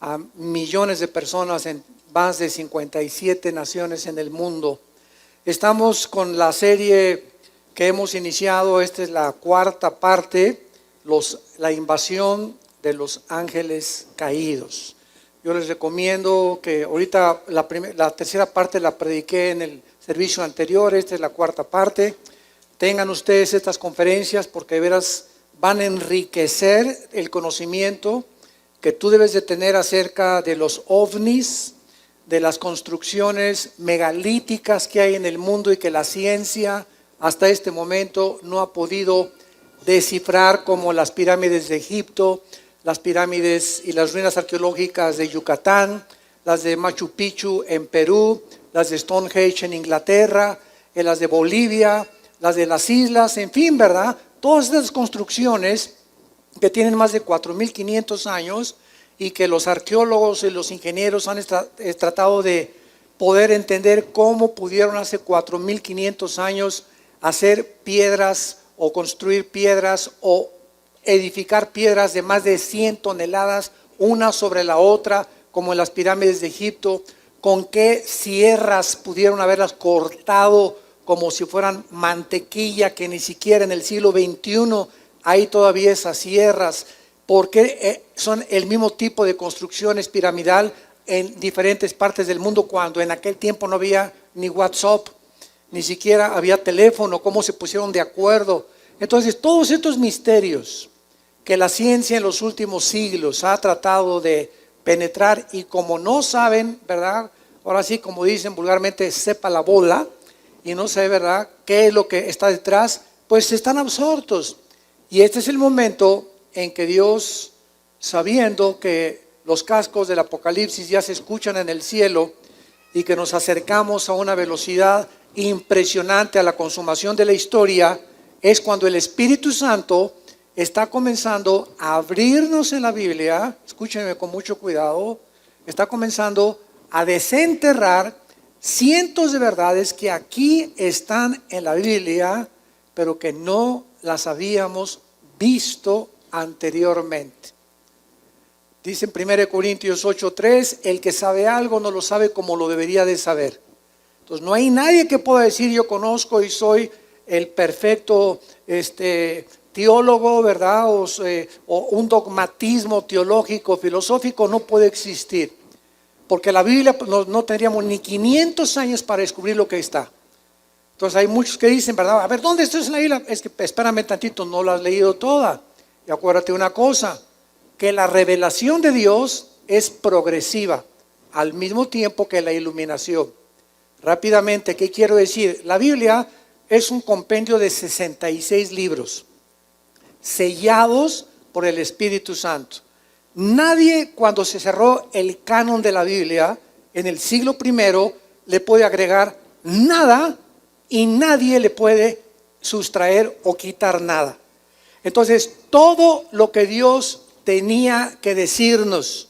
a millones de personas en más de 57 naciones en el mundo. Estamos con la serie que hemos iniciado. Esta es la cuarta parte, la invasión de los ángeles caídos. Yo les recomiendo que ahorita la tercera parte la prediqué en el servicio anterior. Esta es la cuarta parte. Tengan ustedes estas conferencias porque de veras van a enriquecer el conocimiento que tú debes de tener acerca de los ovnis, de las construcciones megalíticas que hay en el mundo y que la ciencia hasta este momento no ha podido descifrar, como las pirámides de Egipto, las pirámides y las ruinas arqueológicas de Yucatán, las de Machu Picchu en Perú, las de Stonehenge en Inglaterra, las de Bolivia, las de las islas, en fin, ¿verdad? Todas estas construcciones que tienen más de 4.500 años y que los arqueólogos y los ingenieros han tratado de poder entender cómo pudieron hace 4.500 años hacer piedras o construir piedras o edificar piedras de más de 100 toneladas una sobre la otra, como en las pirámides de Egipto. Con qué sierras pudieron haberlas cortado como si fueran mantequilla, que ni siquiera en el siglo XXI hay todavía esas sierras, porque son el mismo tipo de construcciones piramidal en diferentes partes del mundo, cuando en aquel tiempo no había ni WhatsApp, ni siquiera había teléfono. ¿Cómo se pusieron de acuerdo? Entonces, todos estos misterios que la ciencia en los últimos siglos ha tratado de penetrar, y como no saben, ¿verdad? Ahora sí, como dicen vulgarmente, sepa la bola, y no sabe, ¿verdad?, qué es lo que está detrás, pues están absortos. Y este es el momento en que Dios, sabiendo que los cascos del Apocalipsis ya se escuchan en el cielo y que nos acercamos a una velocidad impresionante a la consumación de la historia, es cuando el Espíritu Santo está comenzando a abrirnos en la Biblia. Escúchenme con mucho cuidado. Está comenzando a desenterrar cientos de verdades que aquí están en la Biblia, pero que no las habíamos visto anteriormente. Dice en 1 Corintios 8:3, el que sabe algo no lo sabe como lo debería de saber. Entonces no hay nadie que pueda decir yo conozco y soy el perfecto teólogo, ¿verdad? O un dogmatismo teológico, filosófico no puede existir. Porque la Biblia no tendríamos ni 500 años para descubrir lo que está. Entonces hay muchos que dicen, ¿verdad? A ver, ¿dónde estás en la Biblia? Es que espérame tantito, no la has leído toda. Y acuérdate una cosa, que la revelación de Dios es progresiva, al mismo tiempo que la iluminación. Rápidamente, ¿qué quiero decir? La Biblia es un compendio de 66 libros, sellados por el Espíritu Santo. Nadie, cuando se cerró el canon de la Biblia en el siglo I, le puede agregar nada, y nadie le puede sustraer o quitar nada. Entonces, todo lo que Dios tenía que decirnos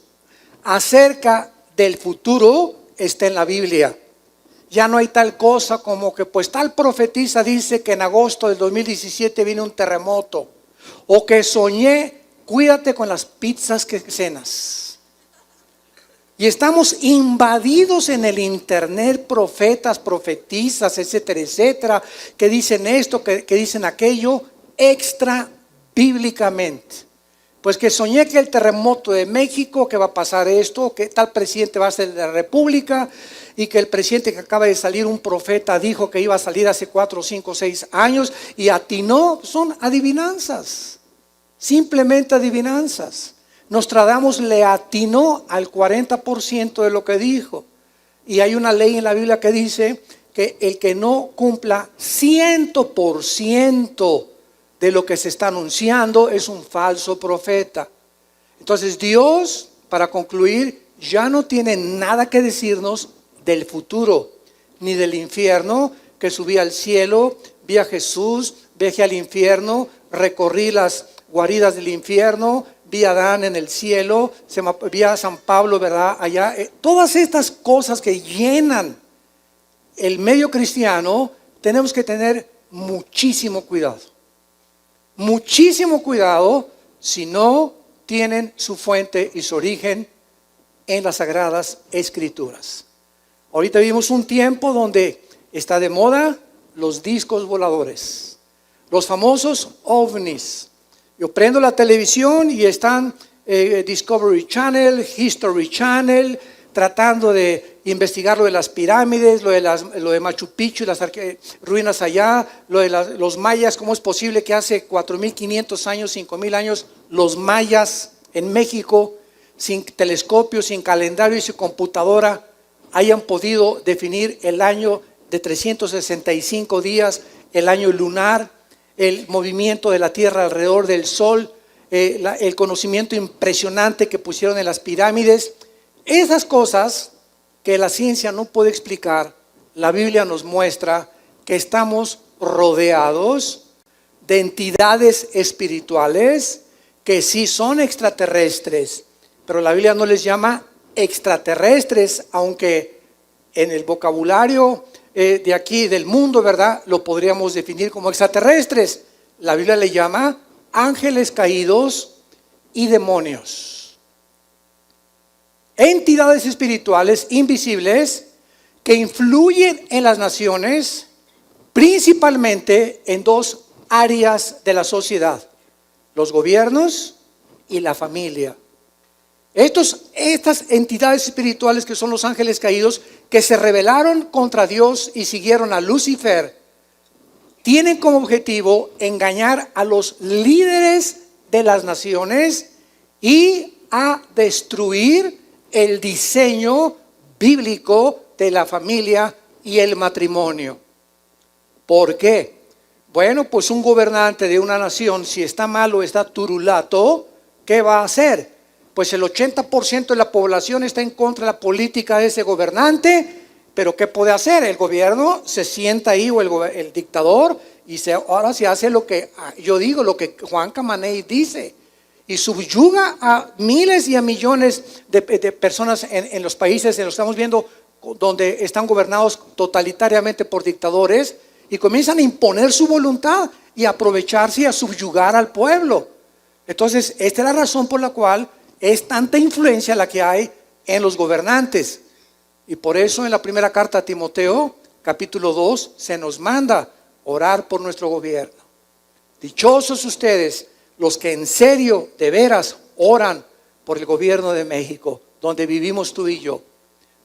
acerca del futuro está en la Biblia. Ya no hay tal cosa como que pues tal profetisa dice que en agosto del 2017 viene un terremoto, o que soñé. Cuídate con las pizzas que cenas. Y estamos invadidos en el internet, profetas, profetisas, etcétera, etcétera, que dicen esto, que dicen aquello, extra bíblicamente. Pues que soñé que el terremoto de México, que va a pasar esto, que tal presidente va a ser de la República, y que el presidente que acaba de salir, un profeta, dijo que iba a salir hace 4, 5, 6 años y atinó. Son adivinanzas. Simplemente adivinanzas. Nostradamus le atinó al 40% de lo que dijo. Y hay una ley en la Biblia que dice que el que no cumpla 100% de lo que se está anunciando es un falso profeta. Entonces Dios, para concluir, ya no tiene nada que decirnos del futuro, ni del infierno, que subí al cielo, vi a Jesús, viajé al infierno, recorrí las guaridas del infierno, vi a Adán en el cielo, vi a San Pablo, ¿verdad? Allá, todas estas cosas que llenan el medio cristiano, tenemos que tener muchísimo cuidado. Muchísimo cuidado si no tienen su fuente y su origen en las Sagradas Escrituras. Ahorita vivimos un tiempo donde está de moda los discos voladores, los famosos ovnis. Yo prendo la televisión y están Discovery Channel, History Channel, tratando de investigar lo de las pirámides, lo de Machu Picchu, las ruinas allá, lo de los mayas. ¿Cómo es posible que hace 4.500 años, 5.000 años, los mayas en México, sin telescopio, sin calendario y sin computadora, hayan podido definir el año de 365 días, el año lunar, el movimiento de la Tierra alrededor del Sol, el conocimiento impresionante que pusieron en las pirámides? Esas cosas que la ciencia no puede explicar, la Biblia nos muestra que estamos rodeados de entidades espirituales que sí son extraterrestres, pero la Biblia no les llama extraterrestres, aunque en el vocabulario de aquí del mundo, ¿verdad?, lo podríamos definir como extraterrestres. La Biblia le llama ángeles caídos y demonios. Entidades espirituales invisibles que influyen en las naciones, principalmente en dos áreas de la sociedad: los gobiernos y la familia. Estas entidades espirituales que son los ángeles caídos, que se rebelaron contra Dios y siguieron a Lucifer, tienen como objetivo engañar a los líderes de las naciones y a destruir el diseño bíblico de la familia y el matrimonio. ¿Por qué? Bueno, pues un gobernante de una nación, si está malo, está turulato, ¿qué va a hacer? Pues el 80% de la población está en contra de la política de ese gobernante, pero ¿qué puede hacer? El gobierno se sienta ahí, o el dictador, y ahora se hace lo que yo digo, lo que Juan Camaney dice, y subyuga a miles y a millones de personas en los países, en los que estamos viendo, donde están gobernados totalitariamente por dictadores, y comienzan a imponer su voluntad y a aprovecharse y a subyugar al pueblo. Entonces, esta es la razón por la cual es tanta influencia la que hay en los gobernantes. Y por eso en la primera carta a Timoteo, capítulo 2, se nos manda orar por nuestro gobierno. Dichosos ustedes los que en serio, de veras, oran por el gobierno de México, donde vivimos tú y yo.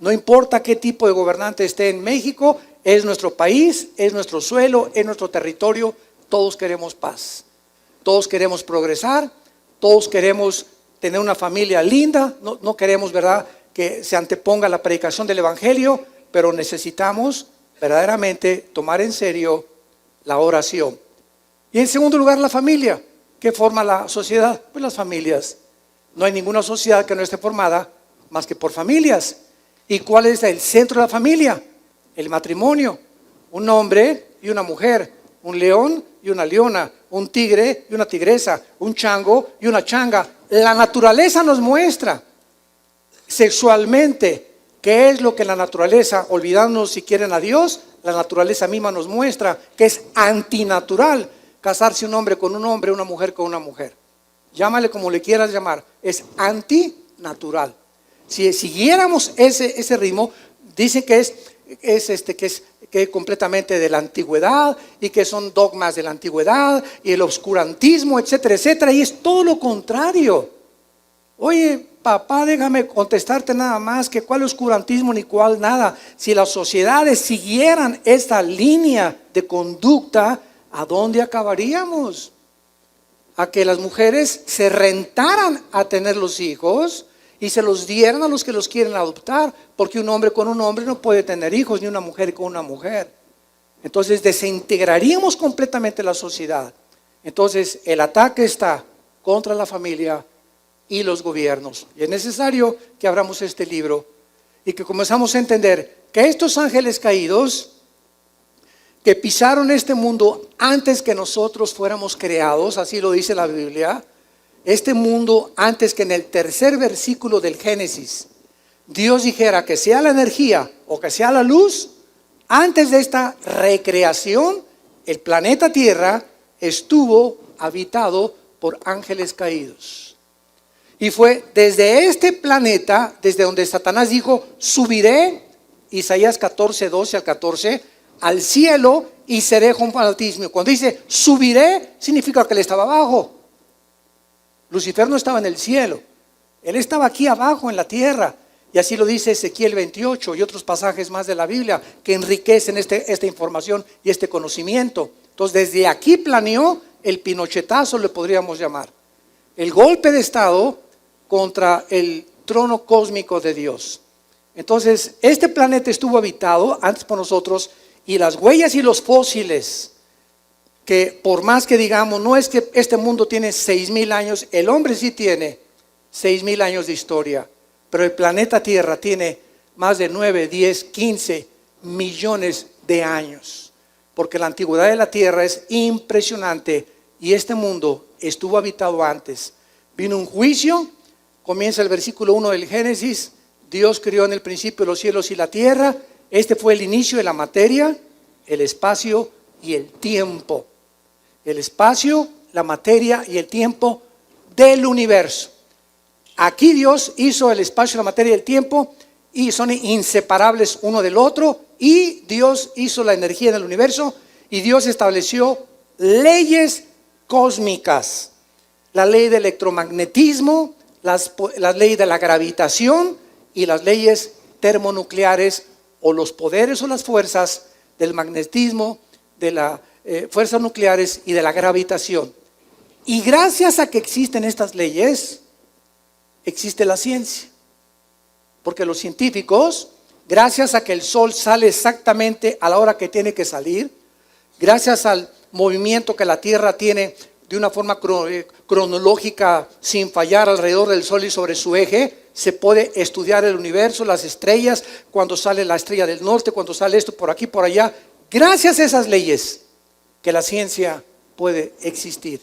No importa qué tipo de gobernante esté en México, es nuestro país, es nuestro suelo, es nuestro territorio. Todos queremos paz, todos queremos progresar, todos queremos tener una familia linda. No queremos, ¿verdad?, que se anteponga la predicación del evangelio, pero necesitamos verdaderamente tomar en serio la oración. Y en segundo lugar, la familia. ¿Qué forma la sociedad? Pues las familias. No hay ninguna sociedad que no esté formada más que por familias. ¿Y cuál es el centro de la familia? El matrimonio. Un hombre y una mujer, un león y una leona, un tigre y una tigresa, un chango y una changa. La naturaleza nos muestra sexualmente qué es lo que la naturaleza, olvidándonos si quieren a Dios, la naturaleza misma nos muestra que es antinatural casarse un hombre con un hombre, una mujer con una mujer. Llámale como le quieras llamar, es antinatural. Si siguiéramos ese ritmo, dicen que es completamente de la antigüedad y que son dogmas de la antigüedad y el oscurantismo, etcétera, etcétera, y es todo lo contrario. Oye, papá, déjame contestarte nada más, que cuál oscurantismo ni cuál nada. Si las sociedades siguieran esta línea de conducta, ¿a dónde acabaríamos? A que las mujeres se rentaran a tener los hijos y se los dieran a los que los quieren adoptar, porque un hombre con un hombre no puede tener hijos, ni una mujer con una mujer. Entonces desintegraríamos completamente la sociedad. Entonces el ataque está contra la familia y los gobiernos. Y es necesario que abramos este libro y que comenzamos a entender que estos ángeles caídos que pisaron este mundo antes que nosotros fuéramos creados, así lo dice la Biblia, este mundo antes que en el tercer versículo del Génesis Dios dijera que sea la energía o que sea la luz, antes de esta recreación, el planeta Tierra estuvo habitado por ángeles caídos. Y fue desde este planeta, desde donde Satanás dijo, subiré, Isaías 14, 12 al 14, al cielo y seré junto al Altísimo. Cuando dice subiré, significa que él estaba abajo. Lucifer no estaba en el cielo, él estaba aquí abajo en la tierra. Y así lo dice Ezequiel 28 y otros pasajes más de la Biblia que enriquecen esta información y este conocimiento. Entonces desde aquí planeó el pinochetazo, le podríamos llamar, el golpe de estado contra el trono cósmico de Dios. Entonces este planeta estuvo habitado antes por nosotros, y las huellas y los fósiles, que por más que digamos, no es que este mundo tiene 6,000 años, el hombre sí tiene 6,000 años de historia, pero el planeta Tierra tiene más de 9, 10, 15 millones de años, porque la antigüedad de la Tierra es impresionante y este mundo estuvo habitado antes. Vino un juicio, comienza el versículo 1 del Génesis, Dios creó en el principio los cielos y la tierra. Este fue el inicio de la materia, el espacio y el tiempo. El espacio, la materia y el tiempo del universo. Aquí Dios hizo el espacio, la materia y el tiempo y son inseparables uno del otro. Y Dios hizo la energía en el universo y Dios estableció leyes cósmicas. La ley del electromagnetismo, la ley de la gravitación y las leyes termonucleares, o los poderes o las fuerzas del magnetismo, de las fuerzas nucleares y de la gravitación. Y gracias a que existen estas leyes, existe la ciencia. Porque los científicos, gracias a que el sol sale exactamente a la hora que tiene que salir, gracias al movimiento que la Tierra tiene de una forma cronológica sin fallar alrededor del sol y sobre su eje, se puede estudiar el universo, las estrellas, cuando sale la estrella del norte, cuando sale esto por aquí, por allá. Gracias a esas leyes que la ciencia puede existir,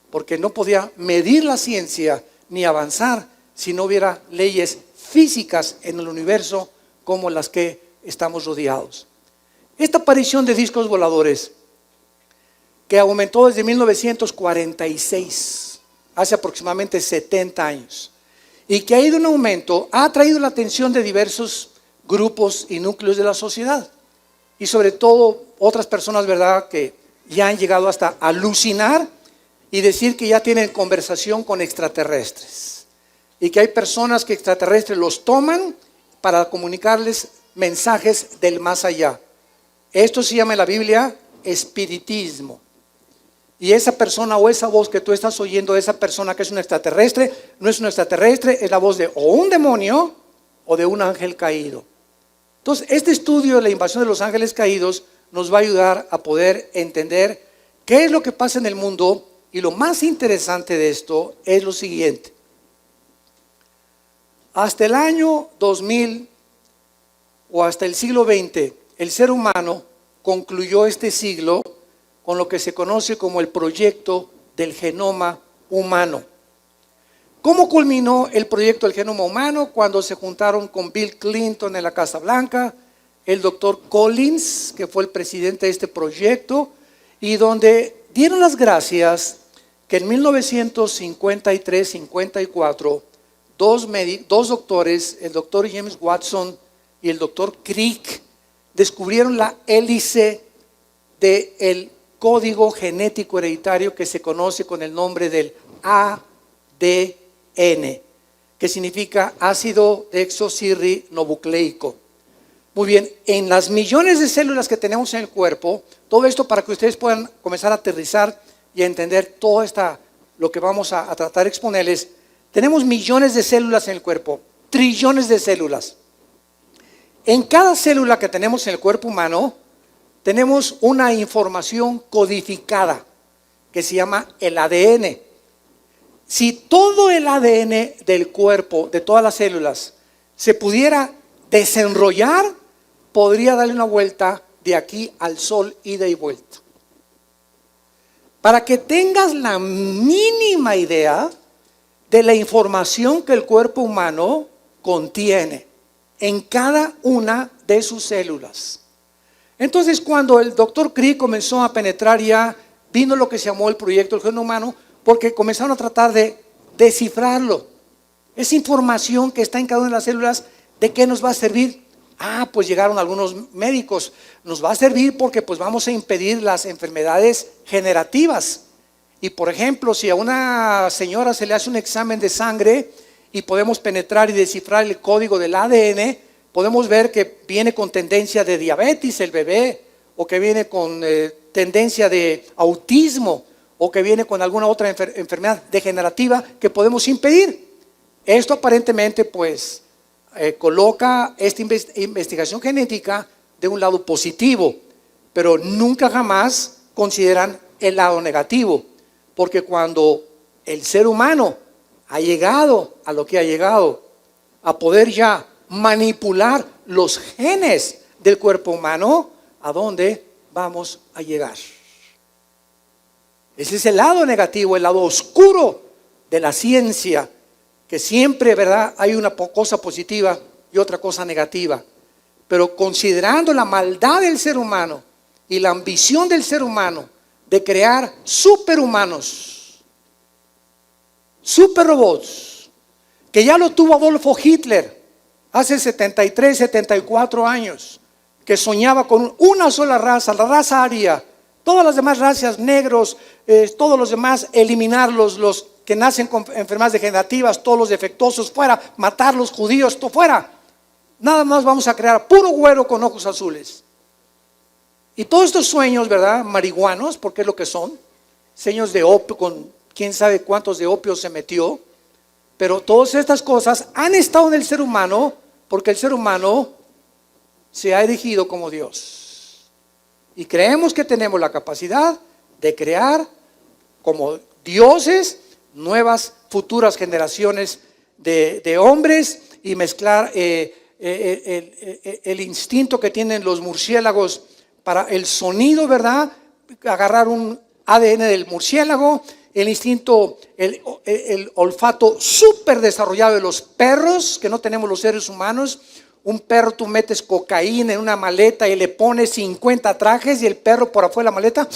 porque no podía medir la ciencia ni avanzar si no hubiera leyes físicas en el universo como las que estamos rodeados. Esta aparición de discos voladores, que aumentó desde 1946, hace aproximadamente 70 años, y que ha ido en aumento, ha atraído la atención de diversos grupos y núcleos de la sociedad, y sobre todo otras personas, ¿verdad?, que ya han llegado hasta alucinar y decir que ya tienen conversación con extraterrestres, y que hay personas que extraterrestres los toman para comunicarles mensajes del más allá. Esto se llama en la Biblia espiritismo. Y esa persona o esa voz que tú estás oyendo de esa persona que es un extraterrestre, no es un extraterrestre, es la voz de o un demonio o de un ángel caído. Entonces, este estudio de la invasión de los ángeles caídos nos va a ayudar a poder entender qué es lo que pasa en el mundo. Y lo más interesante de esto es lo siguiente. Hasta el año 2000 o hasta el siglo XX, el ser humano concluyó este siglo con lo que se conoce como el proyecto del genoma humano. ¿Cómo culminó el proyecto del genoma humano? Cuando se juntaron con Bill Clinton en la Casa Blanca, el doctor Collins, que fue el presidente de este proyecto, y donde dieron las gracias que en 1953-54, dos doctores, el doctor James Watson y el doctor Crick, descubrieron la hélice del código genético hereditario que se conoce con el nombre del ADN, que significa ácido desoxirribonucleico. Muy bien, en las millones de células que tenemos en el cuerpo, todo esto para que ustedes puedan comenzar a aterrizar y a entender todo lo que vamos a tratar de exponerles. Tenemos millones de células en el cuerpo, trillones de células. En cada célula que tenemos en el cuerpo humano, tenemos una información codificada que se llama el ADN. Si todo el ADN del cuerpo, de todas las células, se pudiera desenrollar, podría darle una vuelta de aquí al sol, ida y vuelta. Para que tengas la mínima idea de la información que el cuerpo humano contiene en cada una de sus células. Entonces, cuando el doctor Crick comenzó a penetrar, ya vino lo que se llamó el proyecto del genoma humano, porque comenzaron a tratar de descifrarlo. Esa información que está en cada una de las células, ¿de qué nos va a servir? Pues llegaron algunos médicos. Nos va a servir porque pues vamos a impedir las enfermedades generativas. Y por ejemplo, si a una señora se le hace un examen de sangre y podemos penetrar y descifrar el código del ADN, podemos ver que viene con tendencia de diabetes el bebé, o que viene con tendencia de autismo, o que viene con alguna otra enfermedad degenerativa que podemos impedir. Esto aparentemente pues coloca esta investigación genética de un lado positivo, pero nunca jamás consideran el lado negativo, porque cuando el ser humano ha llegado a lo que ha llegado, a poder ya manipular los genes del cuerpo humano, ¿a dónde vamos a llegar? Ese es el lado negativo, el lado oscuro de la ciencia, que siempre, ¿verdad?, hay una cosa positiva y otra cosa negativa. Pero considerando la maldad del ser humano y la ambición del ser humano de crear superhumanos, superrobots, que ya lo tuvo Adolfo Hitler hace 73, 74 años, que soñaba con una sola raza, la raza aria, todas las demás razas, negros, todos los demás, eliminarlos, los que nacen con enfermedades degenerativas, todos los defectuosos fuera, matar los judíos, todo fuera. Nada más vamos a crear puro güero con ojos azules. Y todos estos sueños, ¿verdad?, marihuanos, porque es lo que son, sueños de opio, con quién sabe cuántos de opio se metió, pero todas estas cosas han estado en el ser humano, porque el ser humano se ha erigido como Dios. Y creemos que tenemos la capacidad de crear como dioses nuevas futuras generaciones de hombres y mezclar el instinto que tienen los murciélagos para el sonido, ¿verdad? Agarrar un ADN del murciélago, el instinto, el olfato súper desarrollado de los perros que no tenemos los seres humanos. Un perro, tú metes cocaína en una maleta y le pones 50 trajes y el perro por afuera de la maleta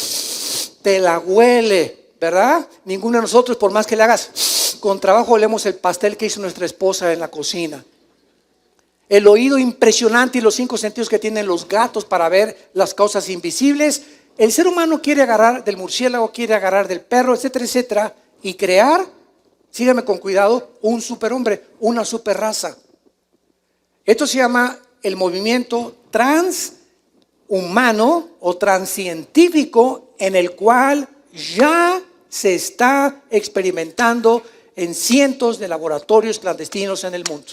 te la huele, ¿verdad? Ninguno de nosotros, por más que le hagas con trabajo, olemos el pastel que hizo nuestra esposa en la cocina. El oído impresionante y los 5 sentidos que tienen los gatos para ver las cosas invisibles. El ser humano quiere agarrar del murciélago, quiere agarrar del perro, etcétera, etcétera, y crear, síganme con cuidado, un superhombre, una superraza. Esto se llama el movimiento transhumano o transcientífico, en el cual ya se está experimentando en cientos de laboratorios clandestinos en el mundo.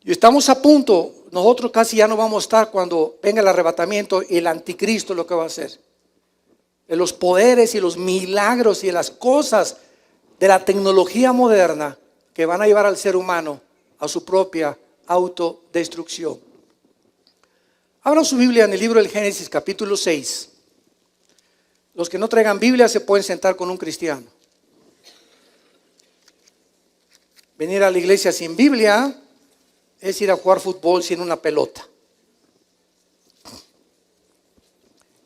Y estamos a punto, nosotros casi ya no vamos a estar cuando venga el arrebatamiento y el anticristo lo que va a hacer. De los poderes y los milagros y de las cosas de la tecnología moderna que van a llevar al ser humano a su propia autodestrucción. Abran su Biblia en el libro del Génesis capítulo 6. Los que no traigan Biblia se pueden sentar con un cristiano. Venir a la iglesia sin Biblia es ir a jugar fútbol sin una pelota.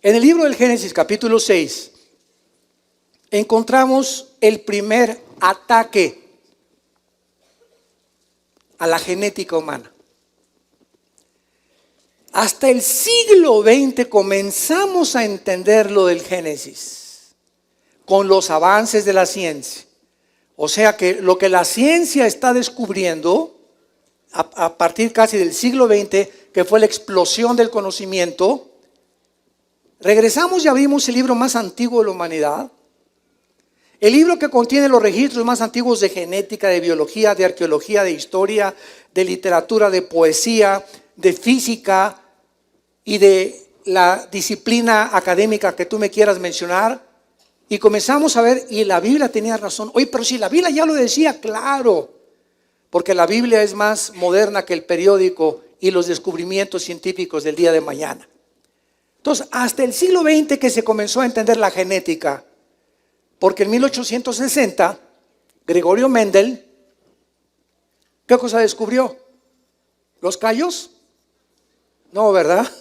En el libro del Génesis capítulo 6 encontramos el primer ataque a la genética humana. Hasta el siglo XX comenzamos a entender lo del Génesis con los avances de la ciencia. O sea que lo que la ciencia está descubriendo a partir casi del siglo XX, que fue la explosión del conocimiento, regresamos y abrimos el libro más antiguo de la humanidad, el libro que contiene los registros más antiguos de genética, de biología, de arqueología, de historia, de literatura, de poesía, de física y de la disciplina académica que tú me quieras mencionar. Y comenzamos a ver, y la Biblia tenía razón. Oye, pero si la Biblia ya lo decía, claro, porque la Biblia es más moderna que el periódico y los descubrimientos científicos del día de mañana. Entonces, hasta el siglo XX que se comenzó a entender la genética, porque en 1860, Gregorio Mendel, ¿qué cosa descubrió? ¿Los callos? No, ¿verdad?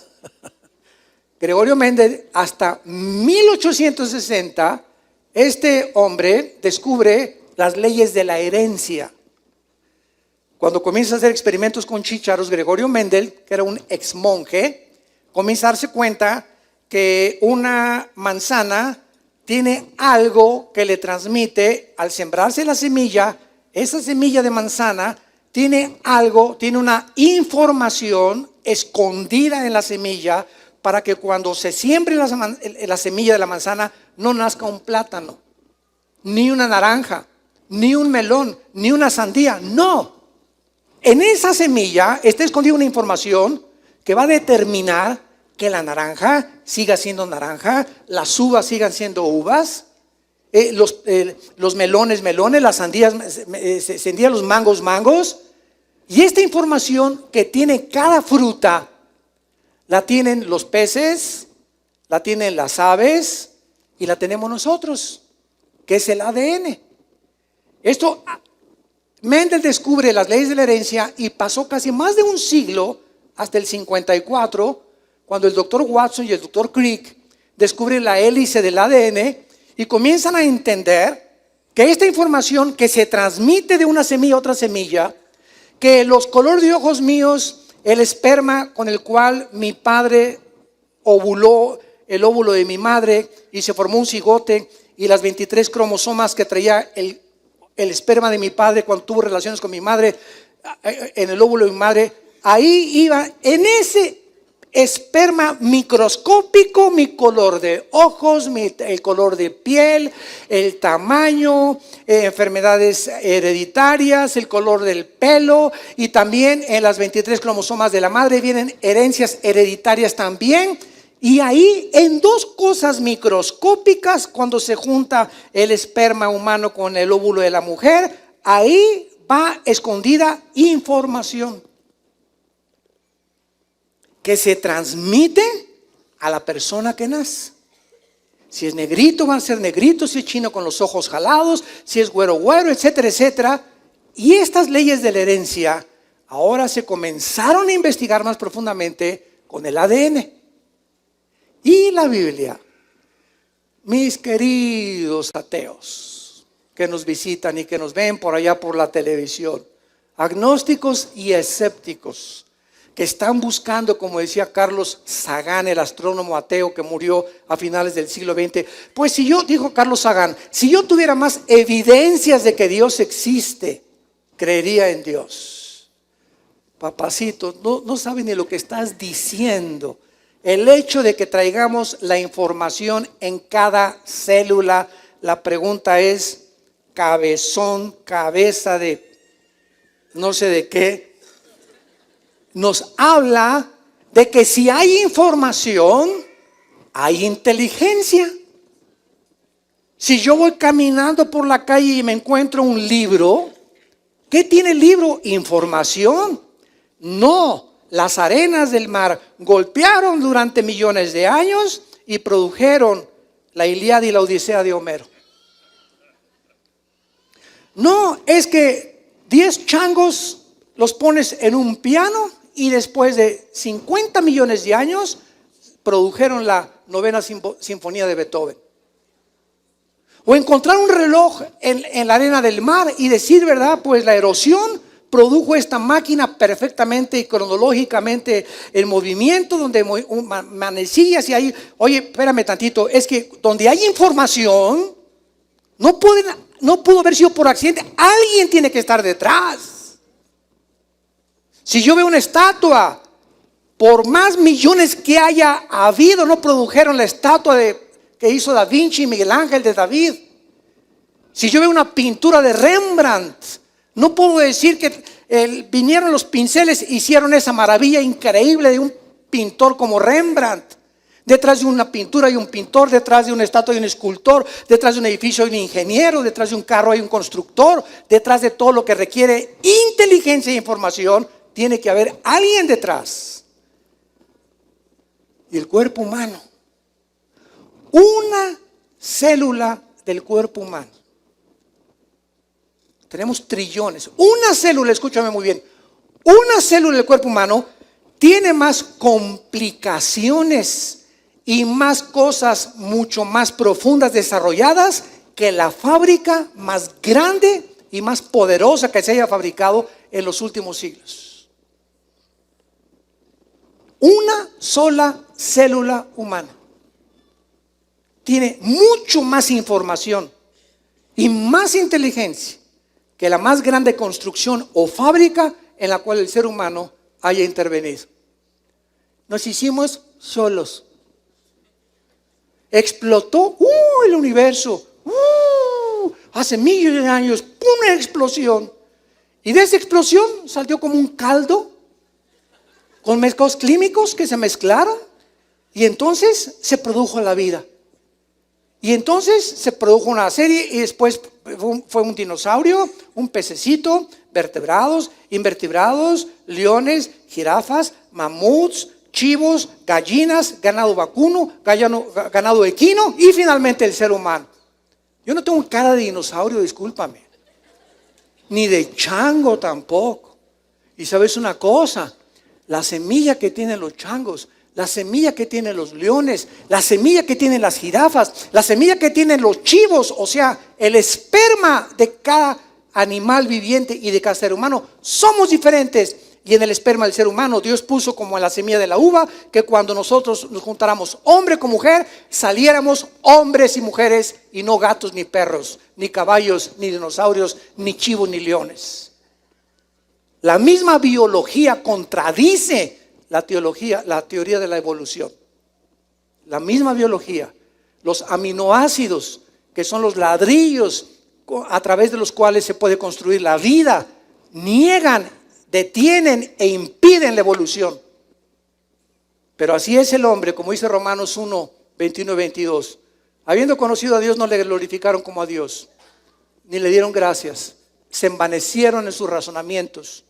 Gregorio Mendel, hasta 1860, este hombre descubre las leyes de la herencia. Cuando comienza a hacer experimentos con chícharos, Gregorio Mendel, que era un ex monje, comienza a darse cuenta que una manzana tiene algo que le transmite al sembrarse la semilla. Esa semilla de manzana tiene algo, tiene una información escondida en la semilla para que cuando se siembre la semilla de la manzana no nazca un plátano, ni una naranja, ni un melón, ni una sandía. No. En esa semilla está escondida una información que va a determinar que la naranja siga siendo naranja, las uvas sigan siendo uvas, los melones, las sandías, los mangos. Y esta información que tiene cada fruta, la tienen los peces, la tienen las aves y la tenemos nosotros, que es el ADN. Esto, Mendel descubre las leyes de la herencia y pasó casi más de un siglo, hasta el 54, cuando el doctor Watson y el doctor Crick descubren la hélice del ADN y comienzan a entender que esta información que se transmite de una semilla a otra semilla, que los colores de ojos míos, el esperma con el cual mi padre ovuló el óvulo de mi madre y se formó un cigote, y las 23 cromosomas que traía el esperma de mi padre cuando tuvo relaciones con mi madre en el óvulo de mi madre, ahí iba en ese esperma microscópico mi color de ojos, el color de piel, el tamaño, enfermedades hereditarias, el color del pelo, y también en las 23 cromosomas de la madre vienen herencias hereditarias también. Y ahí en dos cosas microscópicas, cuando se junta el esperma humano con el óvulo de la mujer, ahí va escondida información que se transmite a la persona que nace. Si es negrito, va a ser negrito; si es chino, con los ojos jalados; si es güero, etcétera, etcétera. Y estas leyes de la herencia ahora se comenzaron a investigar más profundamente con el ADN. Y la Biblia, mis queridos ateos que nos visitan y que nos ven por allá por la televisión, agnósticos y escépticos, que están buscando, como decía Carlos Sagan, el astrónomo ateo que murió a finales del siglo XX, pues dijo Carlos Sagan, si yo tuviera más evidencias de que Dios existe, creería en Dios. Papacito, no sabes ni lo que estás diciendo. El hecho de que traigamos la información en cada célula, la pregunta es, cabezón, cabeza de no sé de qué, nos habla de que si hay información, hay inteligencia. Si yo voy caminando por la calle y me encuentro un libro, ¿qué tiene el libro? Información. No, las arenas del mar golpearon durante millones de años y produjeron la Ilíada y la Odisea de Homero. No, es que 10 changos los pones en un piano y después de 50 millones de años produjeron la novena sinfonía de Beethoven. O encontrar un reloj en la arena del mar y decir, ¿verdad? Pues la erosión produjo esta máquina perfectamente y cronológicamente en movimiento, donde manecillas y ahí, oye, espérame tantito, es que donde hay información, no pudo haber sido por accidente, alguien tiene que estar detrás. Si yo veo una estatua, por más millones que haya habido, no produjeron la estatua que hizo Da Vinci y Miguel Ángel de David. Si yo veo una pintura de Rembrandt, no puedo decir que vinieron los pinceles e hicieron esa maravilla increíble de un pintor como Rembrandt. Detrás de una pintura hay un pintor, detrás de una estatua hay un escultor, detrás de un edificio hay un ingeniero, detrás de un carro hay un constructor, detrás de todo lo que requiere inteligencia e información, tiene que haber alguien detrás. Y el cuerpo humano, una célula del cuerpo humano, tenemos trillones, una célula, escúchame muy bien, una célula del cuerpo humano tiene más complicaciones y más cosas mucho más profundas desarrolladas que la fábrica más grande y más poderosa que se haya fabricado en los últimos siglos. Una sola célula humana tiene mucho más información y más inteligencia que la más grande construcción o fábrica en la cual el ser humano haya intervenido. Nos hicimos solos. Explotó el universo. Hace millones de años, una explosión. Y de esa explosión salió como un caldo con mezclados químicos que se mezclaron. Y entonces se produjo la vida. Y entonces se produjo una serie y después fue un dinosaurio, un pececito, vertebrados, invertebrados, leones, jirafas, mamuts, chivos, gallinas, ganado vacuno, ganado equino y finalmente el ser humano. Yo no tengo cara de dinosaurio, discúlpame, ni de chango tampoco. Y sabes una cosa, la semilla que tienen los changos, la semilla que tienen los leones, la semilla que tienen las jirafas, la semilla que tienen los chivos, o sea, el esperma de cada animal viviente y de cada ser humano, somos diferentes. Y en el esperma del ser humano Dios puso como en la semilla de la uva, que cuando nosotros nos juntáramos hombre con mujer, saliéramos hombres y mujeres y no gatos ni perros, ni caballos, ni dinosaurios, ni chivos, ni leones. La misma biología contradice la teoría de la evolución. La misma biología, los aminoácidos, que son los ladrillos a través de los cuales se puede construir la vida, niegan, detienen e impiden la evolución. Pero así es el hombre, como dice Romanos 1, 21 y 22. Habiendo conocido a Dios, no le glorificaron como a Dios, ni le dieron gracias. Se envanecieron en sus razonamientos.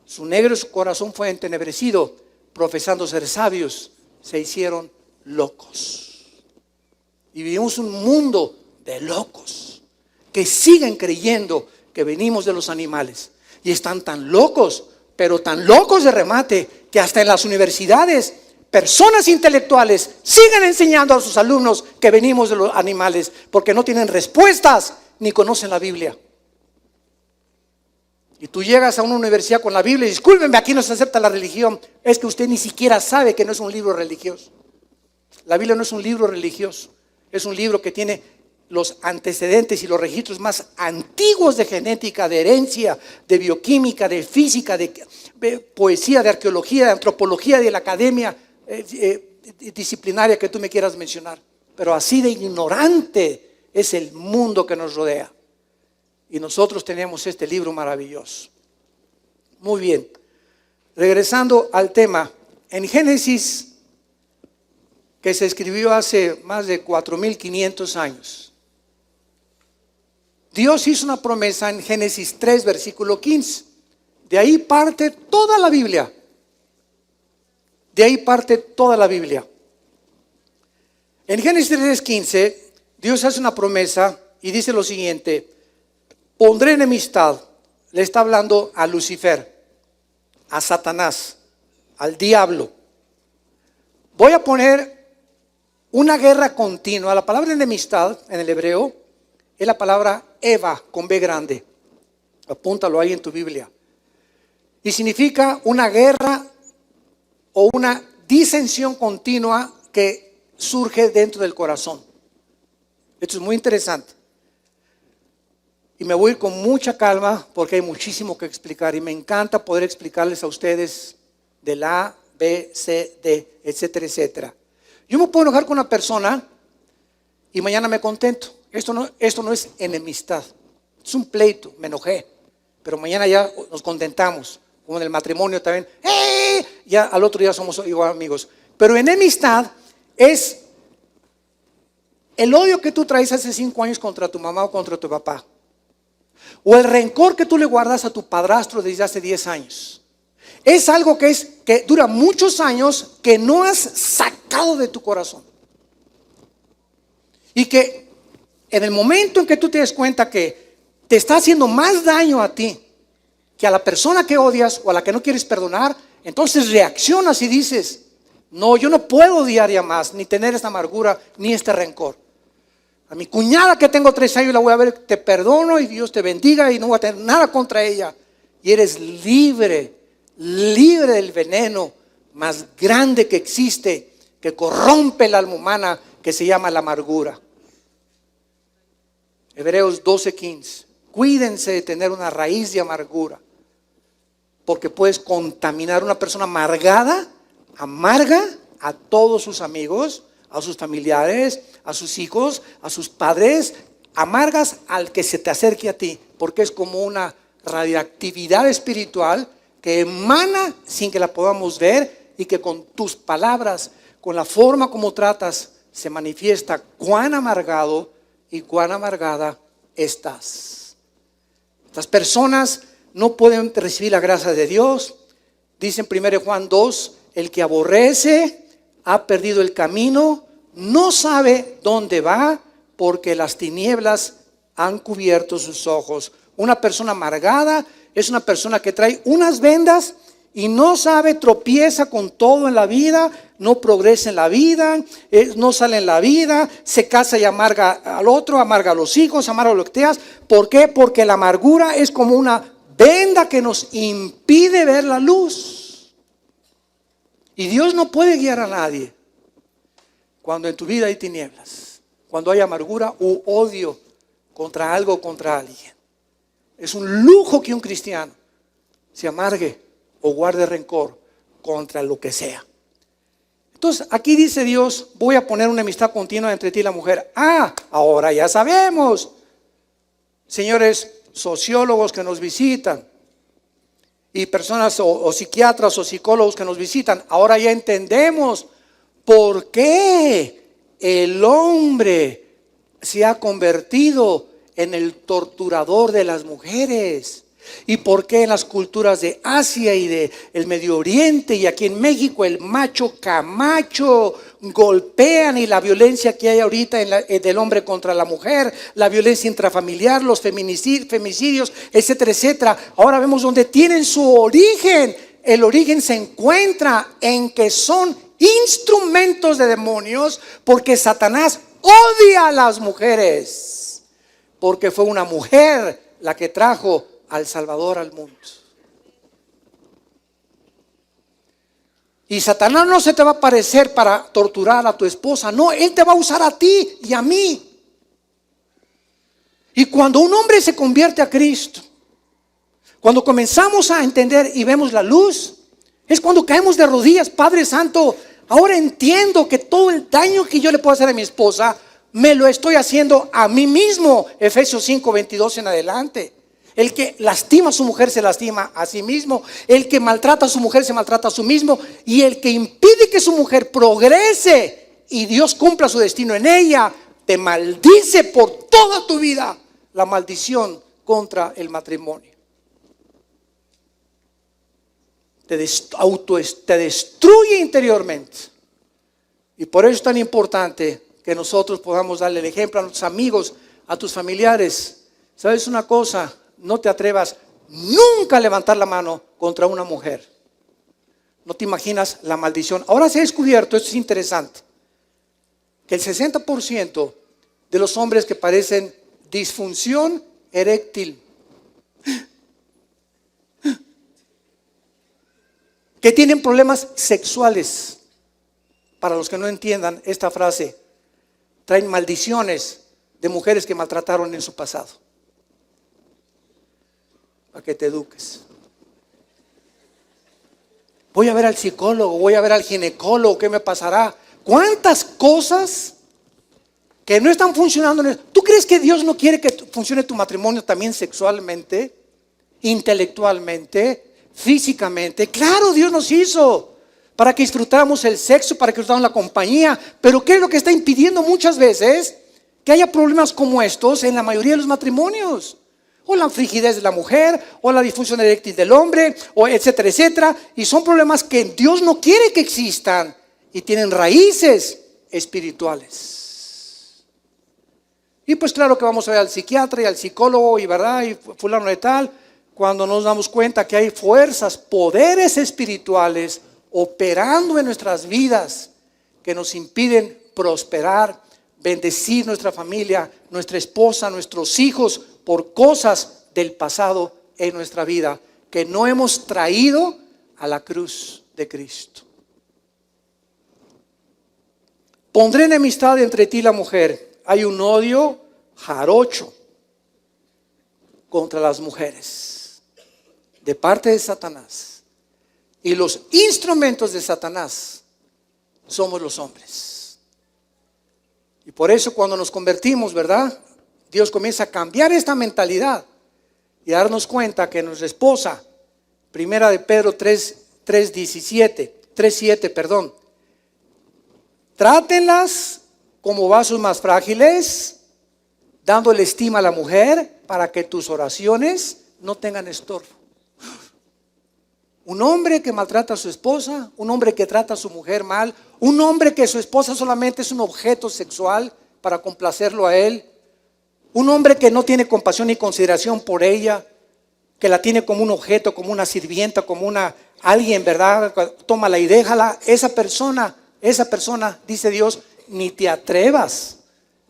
Su negro corazón fue entenebrecido. Profesando ser sabios, se hicieron locos. Y vivimos un mundo de locos que siguen creyendo que venimos de los animales. Y están tan locos, pero tan locos de remate, que hasta en las universidades personas intelectuales siguen enseñando a sus alumnos que venimos de los animales, porque no tienen respuestas ni conocen la Biblia. Y tú llegas a una universidad con la Biblia y discúlpenme, aquí no se acepta la religión. Es que usted ni siquiera sabe que no es un libro religioso. La Biblia no es un libro religioso. Es un libro que tiene los antecedentes y los registros más antiguos de genética, de herencia, de bioquímica, de física, de poesía, de arqueología, de antropología, de la academia disciplinaria que tú me quieras mencionar. Pero así de ignorante es el mundo que nos rodea. Y nosotros tenemos este libro maravilloso. Muy bien. Regresando al tema, en Génesis, que se escribió hace más de 4.500 años, Dios hizo una promesa en Génesis 3, versículo 15. De ahí parte toda la Biblia. De ahí parte toda la Biblia. En Génesis 3, 15, Dios hace una promesa y dice lo siguiente: pondré enemistad, le está hablando a Lucifer, a Satanás, al diablo. Voy a poner una guerra continua. La palabra enemistad en el hebreo es la palabra Eva con B grande. Apúntalo ahí en tu Biblia. Y significa una guerra o una disensión continua que surge dentro del corazón. Esto es muy interesante. Y me voy a ir con mucha calma porque hay muchísimo que explicar. Y me encanta poder explicarles a ustedes del A, B, C, D, etcétera, etcétera. Yo me puedo enojar con una persona y mañana me contento. Esto no es enemistad. Es un pleito, me enojé. Pero mañana ya nos contentamos. Como en el matrimonio también. ¡Eh! Ya al otro día somos igual amigos. Pero enemistad es el odio que tú traes hace 5 años contra tu mamá o contra tu papá. O el rencor que tú le guardas a tu padrastro desde hace 10 años. Es algo que dura muchos años que no has sacado de tu corazón. Y que en el momento en que tú te des cuenta que te está haciendo más daño a ti que a la persona que odias o a la que no quieres perdonar, entonces reaccionas y dices: no, yo no puedo odiar ya más, ni tener esta amargura, ni este rencor. A mi cuñada que tengo 3 años la voy a ver, te perdono y Dios te bendiga y no voy a tener nada contra ella. Y eres libre, libre del veneno más grande que existe, que corrompe el alma humana, que se llama la amargura. Hebreos 12:15. Cuídense de tener una raíz de amargura, porque puedes contaminar. Una persona amargada amarga a todos sus amigos, a sus familiares, a sus hijos, a sus padres. Amargas al que se te acerque a ti, porque es como una radioactividad espiritual que emana sin que la podamos ver, y que con tus palabras, con la forma como tratas, se manifiesta cuán amargado y cuán amargada estás. Estas personas no pueden recibir la gracia de Dios. Dice en 1 Juan 2, el que aborrece ha perdido el camino, no sabe dónde va, porque las tinieblas han cubierto sus ojos. Una persona amargada es una persona que trae unas vendas y no sabe, tropieza con todo en la vida, no progresa en la vida, no sale en la vida, se casa y amarga al otro, amarga a los hijos, amarga a los que te das. ¿Por qué? Porque la amargura es como una venda que nos impide ver la luz. Y Dios no puede guiar a nadie cuando en tu vida hay tinieblas, cuando hay amargura u odio contra algo o contra alguien. Es un lujo que un cristiano se amargue o guarde rencor contra lo que sea. Entonces aquí dice Dios, voy a poner una amistad continua entre ti y la mujer. Ahora ya sabemos, señores sociólogos que nos visitan y personas o psiquiatras o psicólogos que nos visitan, ahora ya entendemos por qué el hombre se ha convertido en el torturador de las mujeres. ¿Y por qué en las culturas de Asia y de el Medio Oriente y aquí en México el macho camacho golpean, y la violencia que hay ahorita del hombre contra la mujer, la violencia intrafamiliar, los femicidios, etcétera, etcétera? Ahora vemos dónde tienen su origen. El origen se encuentra en que son instrumentos de demonios, porque Satanás odia a las mujeres, porque fue una mujer la que trajo al Salvador al mundo. Y Satanás no se te va a aparecer para torturar a tu esposa, no, él te va a usar a ti y a mí. Y cuando un hombre se convierte a Cristo, cuando comenzamos a entender y vemos la luz, es cuando caemos de rodillas. Padre Santo, ahora entiendo que todo el daño que yo le puedo hacer a mi esposa, me lo estoy haciendo a mí mismo. Efesios 5:22 en adelante. El que lastima a su mujer se lastima a sí mismo. El que maltrata a su mujer se maltrata a sí mismo. Y el que impide que su mujer progrese y Dios cumpla su destino en ella, te maldice por toda tu vida. La maldición contra el matrimonio. Te destruye interiormente. Y por eso es tan importante que nosotros podamos darle el ejemplo a nuestros amigos, a tus familiares. ¿Sabes una cosa? No te atrevas nunca a levantar la mano contra una mujer. No te imaginas la maldición. Ahora se ha descubierto, esto es interesante, que el 60% de los hombres que padecen disfunción eréctil, que tienen problemas sexuales, para los que no entiendan esta frase, traen maldiciones de mujeres que maltrataron en su pasado. Para que te eduques. Voy a ver al psicólogo, voy a ver al ginecólogo, ¿qué me pasará? ¿Cuántas cosas que no están funcionando? ¿Tú crees que Dios no quiere que funcione tu matrimonio también sexualmente, intelectualmente, físicamente? Claro, Dios nos hizo para que disfrutáramos el sexo, para que disfrutáramos la compañía. Pero ¿qué es lo que está impidiendo muchas veces que haya problemas como estos en la mayoría de los matrimonios? O la frigidez de la mujer, o la disfunción eréctil del hombre, o etcétera, etcétera. Y son problemas que Dios no quiere que existan y tienen raíces espirituales. Y pues claro que vamos a ver al psiquiatra y al psicólogo y verdad y fulano de tal, cuando nos damos cuenta que hay fuerzas, poderes espirituales operando en nuestras vidas que nos impiden prosperar, bendecir nuestra familia, nuestra esposa, nuestros hijos por cosas del pasado en nuestra vida que no hemos traído a la cruz de Cristo. Pondré enemistad entre ti y la mujer. Hay un odio jarocho contra las mujeres de parte de Satanás. Y los instrumentos de Satanás somos los hombres. Y por eso cuando nos convertimos, ¿verdad? Dios comienza a cambiar esta mentalidad y a darnos cuenta que nuestra esposa, primera de Pedro 3:7, trátenlas como vasos más frágiles, dándole estima a la mujer para que tus oraciones no tengan estorbo. Un hombre que maltrata a su esposa, un hombre que trata a su mujer mal, un hombre que su esposa solamente es un objeto sexual para complacerlo a él, un hombre que no tiene compasión ni consideración por ella, que la tiene como un objeto, como una sirvienta, como alguien, ¿verdad? Tómala y déjala. Esa persona, dice Dios, ni te atrevas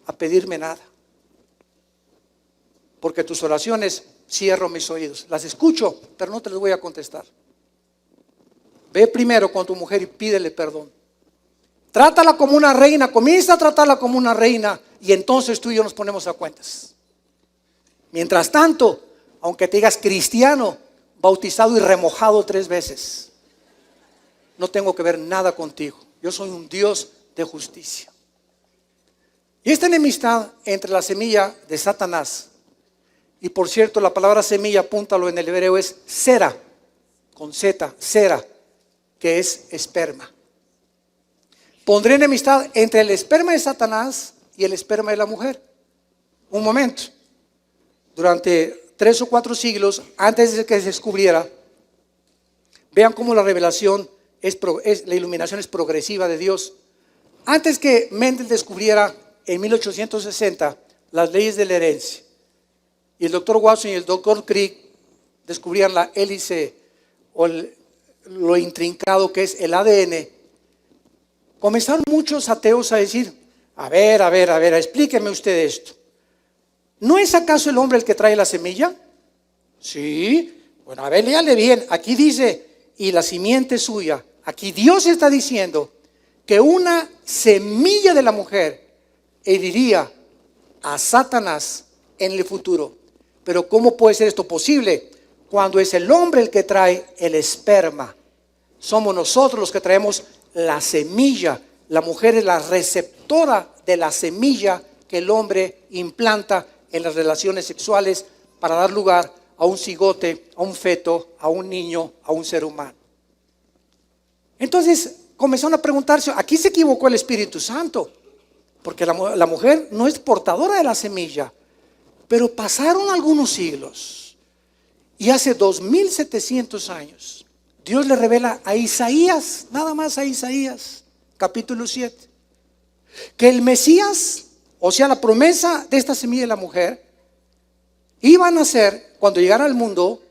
a pedirme nada. Porque tus oraciones cierro mis oídos. Las escucho, pero no te las voy a contestar. Ve primero con tu mujer y pídele perdón. Trátala como una reina, comienza a tratarla como una reina y entonces tú y yo nos ponemos a cuentas. Mientras tanto, aunque te digas cristiano, bautizado y remojado 3 veces, no tengo que ver nada contigo. Yo soy un Dios de justicia. Y esta enemistad entre la semilla de Satanás, y por cierto la palabra semilla, apúntalo en el hebreo, es sera, con Z, sera, que es esperma. Pondré enemistad entre el esperma de Satanás y el esperma de la mujer. Un momento. Durante 3 o 4 siglos, antes de que se descubriera, vean cómo la revelación la iluminación es progresiva de Dios. Antes que Mendel descubriera en 1860 las leyes de la herencia, y el doctor Watson y el doctor Crick descubrían la hélice o lo intrincado que es el ADN, comenzaron muchos ateos a decir, a ver, explíqueme usted esto. ¿No es acaso el hombre el que trae la semilla? Sí. Bueno, a ver, léale bien. Aquí dice, y la simiente suya. Aquí Dios está diciendo que una semilla de la mujer heriría a Satanás en el futuro. Pero ¿cómo puede ser esto posible? Cuando es el hombre el que trae el esperma. Somos nosotros los que traemos la semilla. La mujer es la receptora de la semilla que el hombre implanta en las relaciones sexuales para dar lugar a un cigote, a un feto, a un niño, a un ser humano. Entonces comenzaron a preguntarse, aquí se equivocó el Espíritu Santo, porque la mujer no es portadora de la semilla. Pero pasaron algunos siglos y hace 2700 años Dios le revela a Isaías, nada más a Isaías, capítulo 7, que el Mesías, o sea la promesa de esta semilla de la mujer, iba a nacer cuando llegara al mundo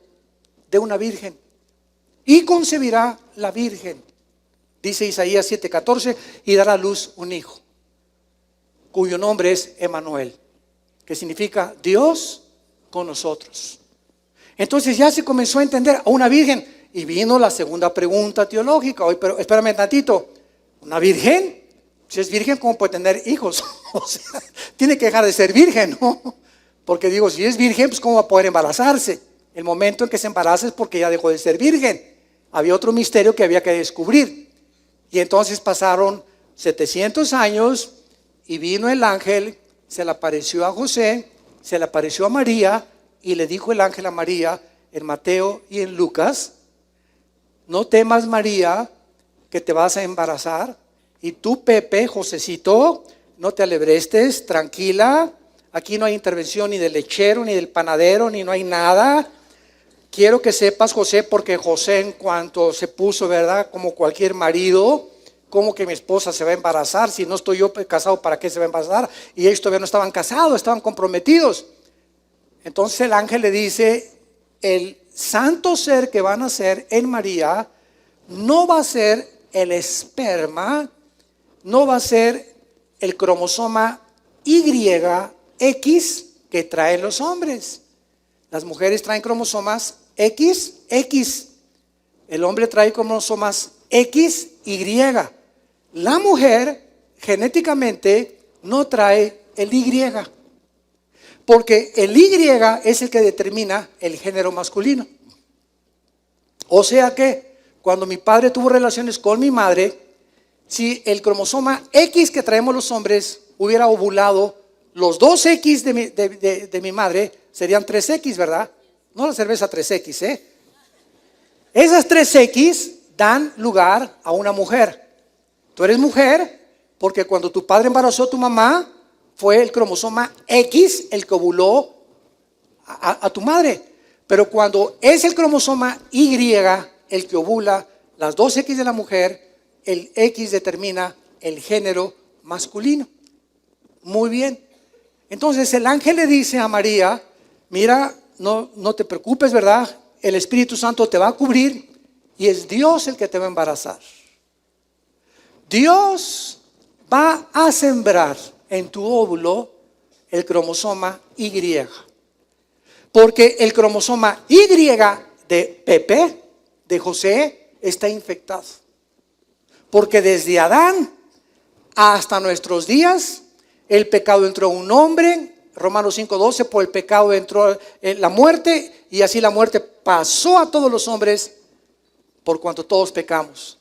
de una virgen y concebirá la virgen, dice Isaías 7:14, y dará a luz un hijo cuyo nombre es Emmanuel, que significa Dios con nosotros. Entonces ya se comenzó a entender a una virgen y vino la segunda pregunta teológica. Hoy, pero espérame tantito, ¿una virgen? Si es virgen, ¿cómo puede tener hijos? O sea, tiene que dejar de ser virgen, ¿no? Porque digo, si es virgen, pues ¿cómo va a poder embarazarse? El momento en que se embaraza es porque ya dejó de ser virgen. Había otro misterio que había que descubrir. Y entonces pasaron 700 años y vino el ángel, se le apareció a José, se le apareció a María y le dijo el ángel a María en Mateo y en Lucas, no temas María que te vas a embarazar, y tú Pepe, Josecito, no te alebrestes, tranquila, aquí no hay intervención ni del lechero ni del panadero, ni no hay nada. Quiero que sepas, José, porque José en cuanto se puso, ¿verdad? Como cualquier marido, ¿cómo que mi esposa se va a embarazar? Si no estoy yo casado, ¿para qué se va a embarazar? Y ellos todavía no estaban casados, estaban comprometidos. Entonces el ángel le dice, el santo ser que va a nacer en María no va a ser el esperma, no va a ser el cromosoma YX que traen los hombres. Las mujeres traen cromosomas XX. El hombre trae cromosomas XY. La mujer genéticamente no trae el Y, porque el Y es el que determina el género masculino. O sea que cuando mi padre tuvo relaciones con mi madre, si el cromosoma X que traemos los hombres hubiera ovulado, los dos X de mi madre serían 3X, ¿verdad? No la cerveza 3X, ¿eh? Esas 3X dan lugar a una mujer. Tú eres mujer porque cuando tu padre embarazó a tu mamá, fue el cromosoma X el que ovuló a tu madre. Pero cuando es el cromosoma Y el que ovula las dos X de la mujer, el X determina el género masculino. Muy bien. Entonces el ángel le dice a María, mira, no te preocupes, ¿verdad? El Espíritu Santo te va a cubrir y es Dios el que te va a embarazar. Dios va a sembrar en tu óvulo el cromosoma Y. Porque el cromosoma Y de Pepe, de José, está infectado. Porque desde Adán hasta nuestros días, el pecado entró a un hombre, Romanos 5:12, por el pecado entró la muerte, y así la muerte pasó a todos los hombres por cuanto todos pecamos.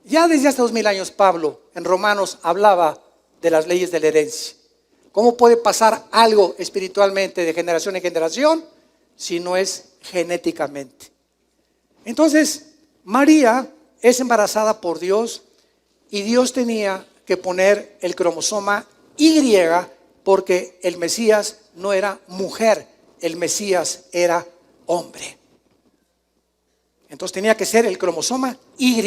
Ya desde hace 2000 años Pablo en Romanos hablaba de las leyes de la herencia. ¿Cómo puede pasar algo espiritualmente de generación en generación si no es genéticamente? Entonces, María es embarazada por Dios y Dios tenía que poner el cromosoma Y porque el Mesías no era mujer, el Mesías era hombre. Entonces tenía que ser el cromosoma Y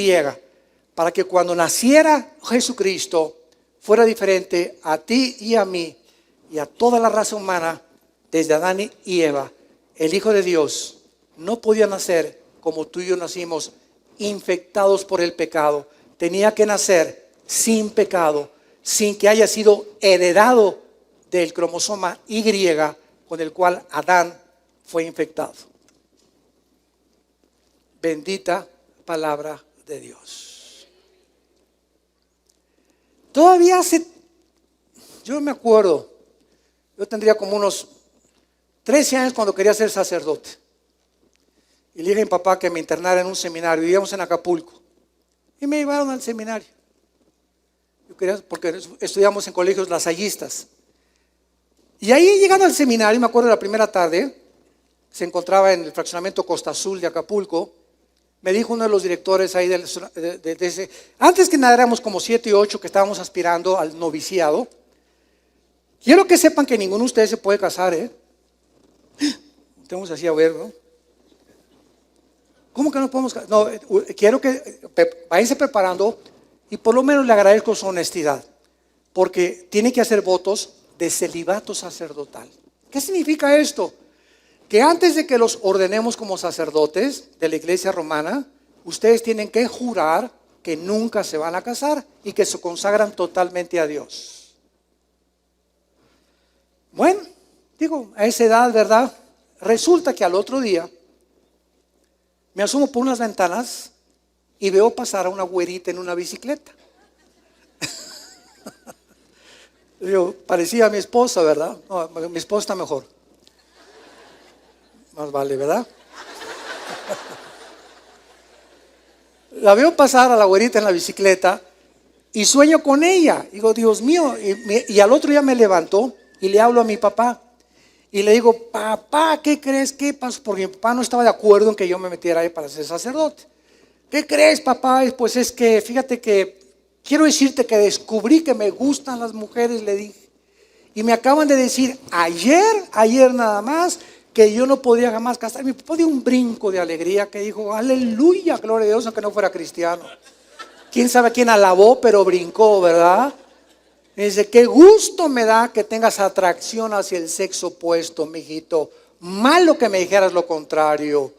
para que cuando naciera Jesucristo fuera diferente a ti y a mí y a toda la raza humana desde Adán y Eva. El Hijo de Dios no podía nacer como tú y yo nacimos, infectados por el pecado. Tenía que nacer sin pecado, sin que haya sido heredado del cromosoma Y con el cual Adán fue infectado. Bendita palabra de Dios. Todavía yo me acuerdo, yo tendría como unos 13 años cuando quería ser sacerdote. Y le dije a mi papá que me internara en un seminario. Vivíamos en Acapulco. Y me llevaron al seminario. Yo quería, porque estudiamos en colegios lasallistas. Y ahí llegando al seminario, me acuerdo de la primera tarde, se encontraba en el fraccionamiento Costa Azul de Acapulco. Me dijo uno de los directores ahí de ese, antes que nada éramos como 7 y 8 que estábamos aspirando al noviciado. Quiero que sepan que ninguno de ustedes se puede casar, ¿eh? Tenemos así a ver, ¿no? ¿Cómo que no podemos casar? No, quiero que váyanse preparando y por lo menos le agradezco su honestidad, porque tiene que hacer votos de celibato sacerdotal. ¿Qué significa esto? Que antes de que los ordenemos como sacerdotes de la iglesia romana, ustedes tienen que jurar que nunca se van a casar y que se consagran totalmente a Dios. Bueno, digo, a esa edad, ¿verdad? Resulta que al otro día me asomo por unas ventanas y veo pasar a una güerita en una bicicleta. Yo, parecía a mi esposa, ¿verdad? No, mi esposa está mejor. Más vale, ¿verdad? La veo pasar a la güerita en la bicicleta y sueño con ella. Digo, Dios mío. Y al otro día me levanto y le hablo a mi papá. Y le digo, papá, ¿qué crees? ¿Qué pasó? Porque mi papá no estaba de acuerdo en que yo me metiera ahí para ser sacerdote. ¿Qué crees, papá? Pues es que, fíjate que quiero decirte que descubrí que me gustan las mujeres, le dije. Y me acaban de decir ayer nada más, que yo no podía jamás casar. Mi papá dio un brinco de alegría que dijo, aleluya, gloria a Dios, aunque no fuera cristiano. Quién sabe a quién alabó, pero brincó, ¿verdad? Me dice, qué gusto me da que tengas atracción hacia el sexo opuesto, mijito. Malo que me dijeras lo contrario.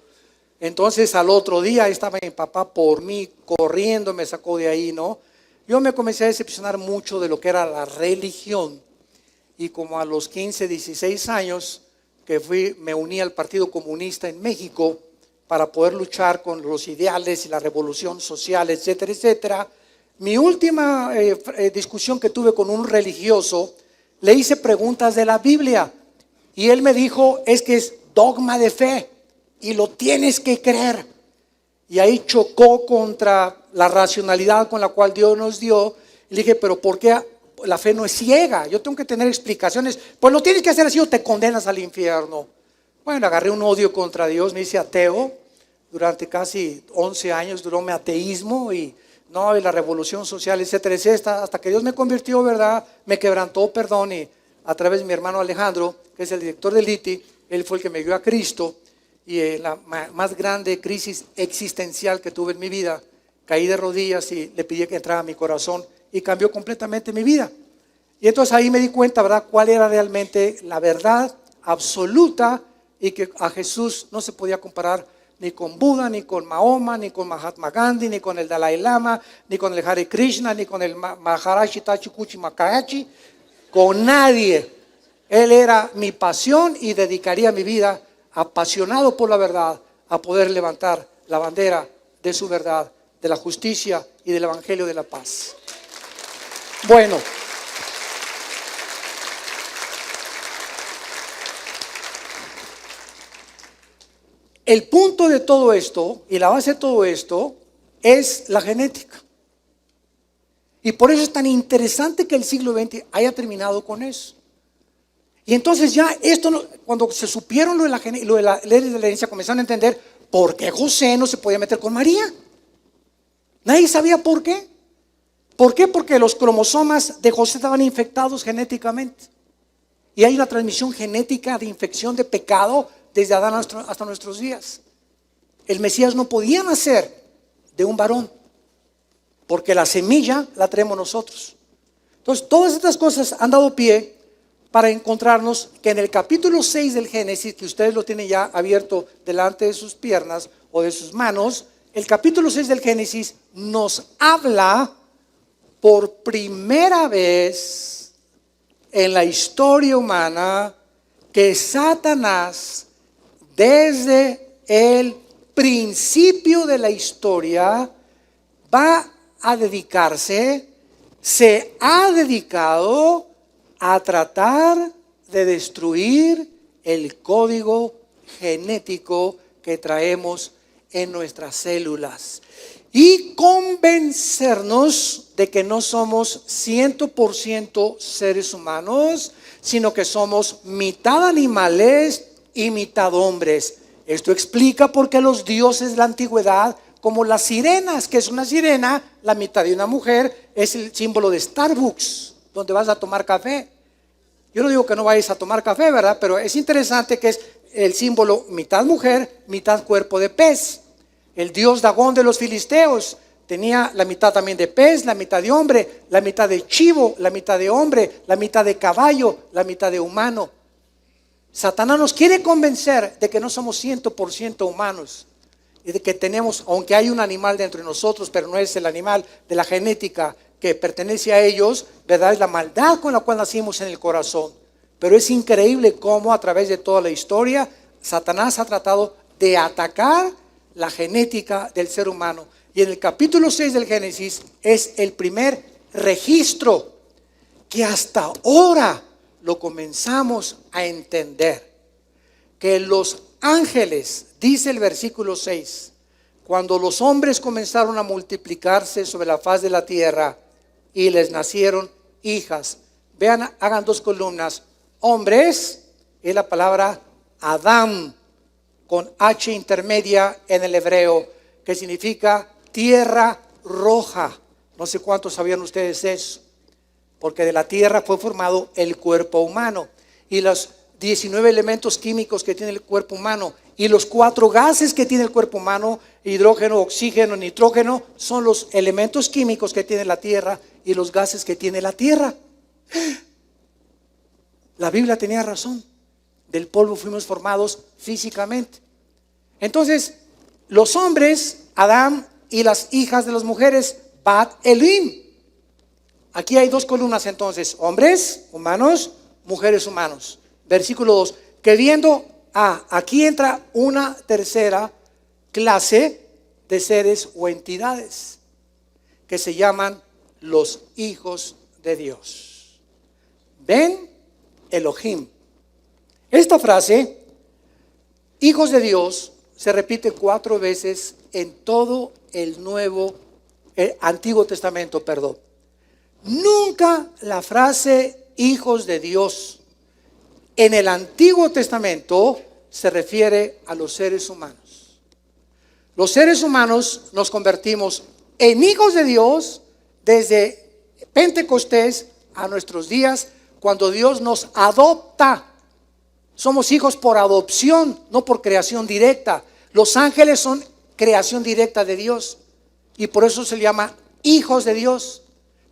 Entonces al otro día estaba mi papá por mí, corriendo, me sacó de ahí, ¿no? Yo me comencé a decepcionar mucho de lo que era la religión. y como a los 15, 16 años que me uní al Partido Comunista en México para poder luchar con los ideales y la revolución social, etcétera, etcétera. Mi última discusión que tuve con un religioso, le hice preguntas de la Biblia y él me dijo, es que es dogma de fe y lo tienes que creer. Y ahí chocó contra la racionalidad con la cual Dios nos dio. Y le dije, pero ¿por qué la fe no es ciega? Yo tengo que tener explicaciones. Pues lo tienes que hacer así o te condenas al infierno. Bueno, agarré un odio contra Dios, me hice ateo. Durante casi 11 años duró mi ateísmo y la revolución social, etcétera, etcétera, hasta que Dios me convirtió, ¿verdad? Me quebrantó, perdón, y a través de mi hermano Alejandro, que es el director del ITI, él fue el que me dio a Cristo. Y la más grande crisis existencial que tuve en mi vida, caí de rodillas y le pedí que entrara a mi corazón y cambió completamente mi vida. Y entonces ahí me di cuenta, ¿verdad?, cuál era realmente la verdad absoluta y que a Jesús no se podía comparar ni con Buda, ni con Mahoma, ni con Mahatma Gandhi, ni con el Dalai Lama, ni con el Hare Krishna, ni con el Maharaji Tachikuchi Makayachi, con nadie. Él era mi pasión y dedicaría mi vida apasionado por la verdad, a poder levantar la bandera de su verdad, de la justicia y del evangelio de la paz. Bueno, el punto de todo esto y la base de todo esto es la genética. Y por eso es tan interesante que el siglo XX haya terminado con eso. Y entonces ya esto, cuando se supieron lo de la ley de la herencia, comenzaron a entender por qué José no se podía meter con María. Nadie sabía por qué. ¿Por qué? Porque los cromosomas de José estaban infectados genéticamente. Y hay una transmisión genética de infección de pecado desde Adán hasta nuestros días. El Mesías no podía nacer de un varón, porque la semilla la traemos nosotros. Entonces, todas estas cosas han dado pie para encontrarnos que en el capítulo 6 del Génesis, que ustedes lo tienen ya abierto delante de sus piernas o de sus manos, el capítulo 6 del Génesis nos habla por primera vez en la historia humana que Satanás, desde el principio de la historia, va a dedicarse, se ha dedicado a tratar de destruir el código genético que traemos en nuestras células y convencernos de que no somos 100% seres humanos, sino que somos mitad animales y mitad hombres. Esto explica por qué los dioses de la antigüedad, como las sirenas, que es una sirena, la mitad de una mujer, es el símbolo de Starbucks, donde vas a tomar café. Yo no digo que no vayas a tomar café, ¿verdad? Pero es interesante que es el símbolo mitad mujer, mitad cuerpo de pez. El dios Dagón de los filisteos tenía la mitad también de pez, la mitad de hombre, la mitad de chivo, la mitad de hombre, la mitad de caballo, la mitad de humano. Satanás nos quiere convencer de que no somos 100% humanos y de que tenemos, aunque hay un animal dentro de nosotros, pero no es el animal de la genética que pertenece a ellos, ¿verdad? Es la maldad con la cual nacimos en el corazón. Pero es increíble cómo a través de toda la historia Satanás ha tratado de atacar la genética del ser humano. Y en el capítulo 6 del Génesis es el primer registro que hasta ahora lo comenzamos a entender. Que los ángeles, dice el versículo 6, cuando los hombres comenzaron a multiplicarse sobre la faz de la tierra y les nacieron hijas. Vean, hagan dos columnas. Hombres es la palabra Adán, con H intermedia en el hebreo, que significa tierra roja. No sé cuántos sabían ustedes eso, porque de la tierra fue formado el cuerpo humano. Y los 19 elementos químicos que tiene el cuerpo humano y los 4 gases que tiene el cuerpo humano, hidrógeno, oxígeno, nitrógeno, son los elementos químicos que tiene la tierra y los gases que tiene la tierra. La Biblia tenía razón. Del polvo fuimos formados físicamente. Entonces, los hombres, Adán, y las hijas de las mujeres, Bat Elohim. Aquí hay dos columnas entonces, hombres, humanos, mujeres humanos. Versículo 2, que viendo, aquí entra una tercera clase de seres o entidades que se llaman los hijos de Dios. Ben Elohim. Esta frase, hijos de Dios, se repite 4 veces en todo el Antiguo Testamento, perdón. Nunca la frase hijos de Dios en el Antiguo Testamento se refiere a los seres humanos. Los seres humanos nos convertimos en hijos de Dios desde Pentecostés a nuestros días, cuando Dios nos adopta. Somos hijos por adopción, no por creación directa. Los ángeles son creación directa de Dios y por eso se le llama hijos de Dios.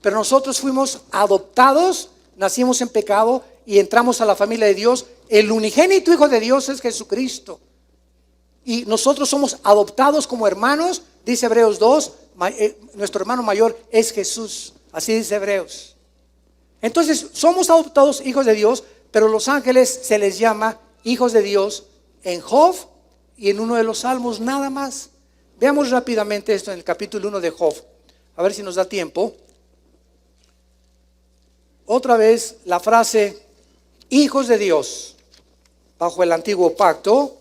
Pero nosotros fuimos adoptados, nacimos en pecado y entramos a la familia de Dios. El unigénito Hijo de Dios es Jesucristo. Y nosotros somos adoptados como hermanos, dice Hebreos 2, nuestro hermano mayor es Jesús, así dice Hebreos. Entonces somos adoptados hijos de Dios, pero los ángeles se les llama hijos de Dios en Job y en uno de los salmos nada más. Veamos rápidamente esto en el capítulo 1 de Job, a ver si nos da tiempo. Otra vez la frase hijos de Dios bajo el antiguo pacto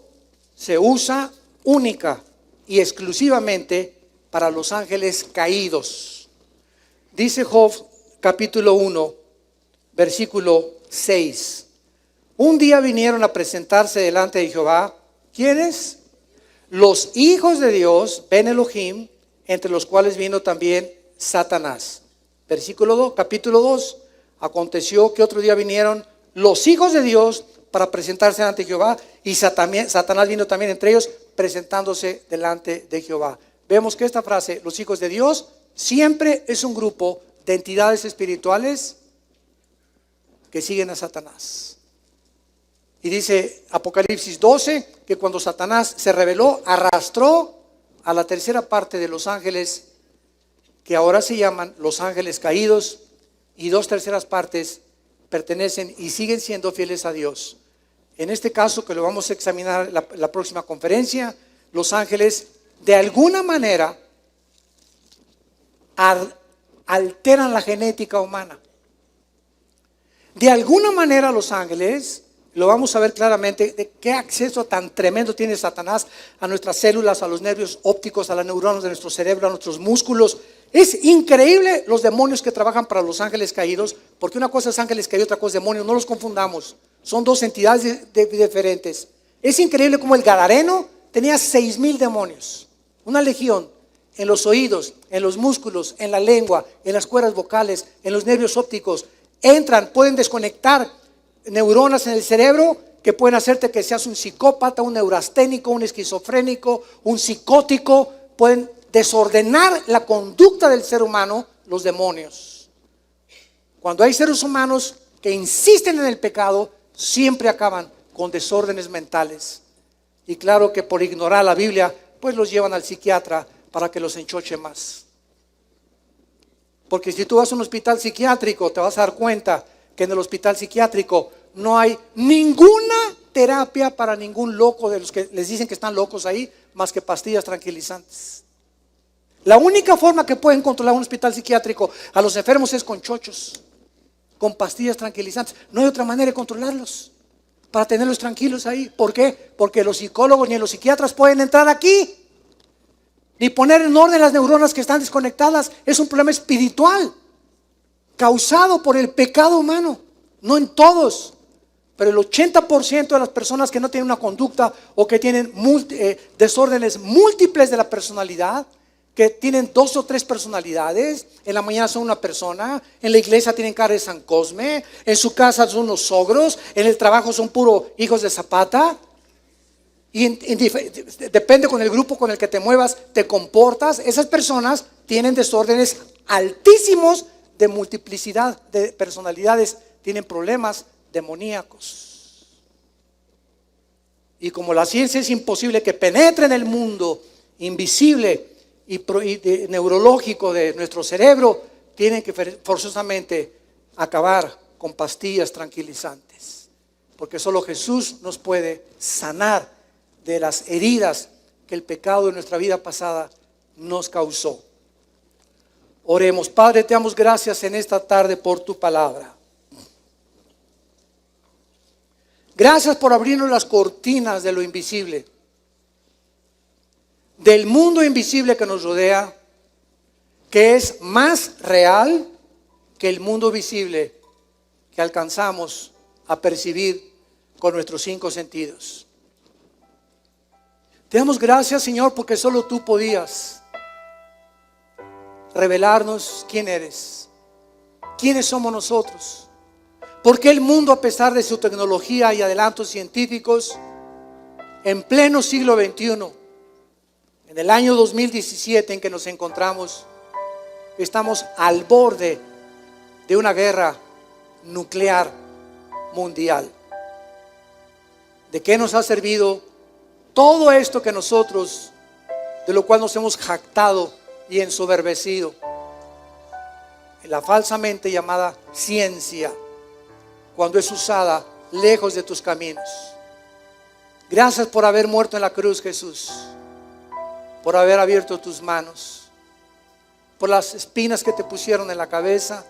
se usa única y exclusivamente para los ángeles caídos. Dice Job capítulo 1 versículo 6. Un día vinieron a presentarse delante de Jehová. ¿Quiénes? Los hijos de Dios, Ben Elohim, entre los cuales vino también Satanás. Versículo 2, capítulo 2. Aconteció que otro día vinieron los hijos de Dios para presentarse delante de Jehová, y Satanás vino también entre ellos, presentándose delante de Jehová. Vemos que esta frase, los hijos de Dios, siempre es un grupo de entidades espirituales que siguen a Satanás. Y dice Apocalipsis 12 que cuando Satanás se rebeló, arrastró a la tercera parte de los ángeles, que ahora se llaman los ángeles caídos, y 2/3 partes pertenecen y siguen siendo fieles a Dios. En este caso, que lo vamos a examinar la próxima conferencia, los ángeles de alguna manera alteran la genética humana. De alguna manera los ángeles, lo vamos a ver claramente, de qué acceso tan tremendo tiene Satanás a nuestras células, a los nervios ópticos, a las neuronas de nuestro cerebro, a nuestros músculos. Es increíble los demonios que trabajan para los ángeles caídos, porque una cosa es ángeles caídos, otra cosa es demonios, no los confundamos. Son 2 entidades diferentes. Es increíble como el Gadareno tenía 6,000 demonios, una legión, en los oídos, en los músculos, en la lengua, en las cuerdas vocales, en los nervios ópticos. Entran, pueden desconectar neuronas en el cerebro que pueden hacerte que seas un psicópata, un neurasténico, un esquizofrénico, un psicótico. Pueden desordenar la conducta del ser humano, los demonios. Cuando hay seres humanos que insisten en el pecado, siempre acaban con desórdenes mentales. Y claro que por ignorar la Biblia, pues los llevan al psiquiatra para que los enchoche más. Porque si tú vas a un hospital psiquiátrico, te vas a dar cuenta que en el hospital psiquiátrico no hay ninguna terapia para ningún loco de los que les dicen que están locos ahí, más que pastillas tranquilizantes. La única forma que pueden controlar un hospital psiquiátrico a los enfermos es con chochos, con pastillas tranquilizantes. No hay otra manera de controlarlos, para tenerlos tranquilos ahí. ¿Por qué? Porque los psicólogos ni los psiquiatras pueden entrar aquí, ni poner en orden las neuronas que están desconectadas. Es un problema espiritual causado por el pecado humano. No en todos, pero el 80% de las personas que no tienen una conducta o que tienen desórdenes múltiples de la personalidad, que tienen 2 o 3 personalidades, en la mañana son una persona, en la iglesia tienen cara de San Cosme, en su casa son unos sogros, en el trabajo son puro hijos de Zapata. Y depende con el grupo con el que te muevas, te comportas. Esas personas tienen desórdenes altísimos de multiplicidad de personalidades, tienen problemas demoníacos. Y como la ciencia es imposible que penetre en el mundo invisible y neurológico de nuestro cerebro, tienen que forzosamente acabar con pastillas tranquilizantes, porque solo Jesús nos puede sanar de las heridas que el pecado de nuestra vida pasada nos causó. Oremos. Padre, te damos gracias en esta tarde por tu palabra. Gracias por abrirnos las cortinas de lo invisible, del mundo invisible que nos rodea, que es más real que el mundo visible que alcanzamos a percibir con nuestros 5 sentidos. Te damos gracias, Señor, porque solo tú podías revelarnos quién eres, quiénes somos nosotros. Porque el mundo, a pesar de su tecnología y adelantos científicos, en pleno siglo XXI, en el año 2017 en que nos encontramos, estamos al borde de una guerra nuclear mundial? ¿De qué nos ha servido todo esto que nosotros, de lo cual nos hemos jactado y ensoberbecido, en la falsamente llamada ciencia, cuando es usada lejos de tus caminos? Gracias por haber muerto en la cruz, Jesús, por haber abierto tus manos, por las espinas que te pusieron en la cabeza,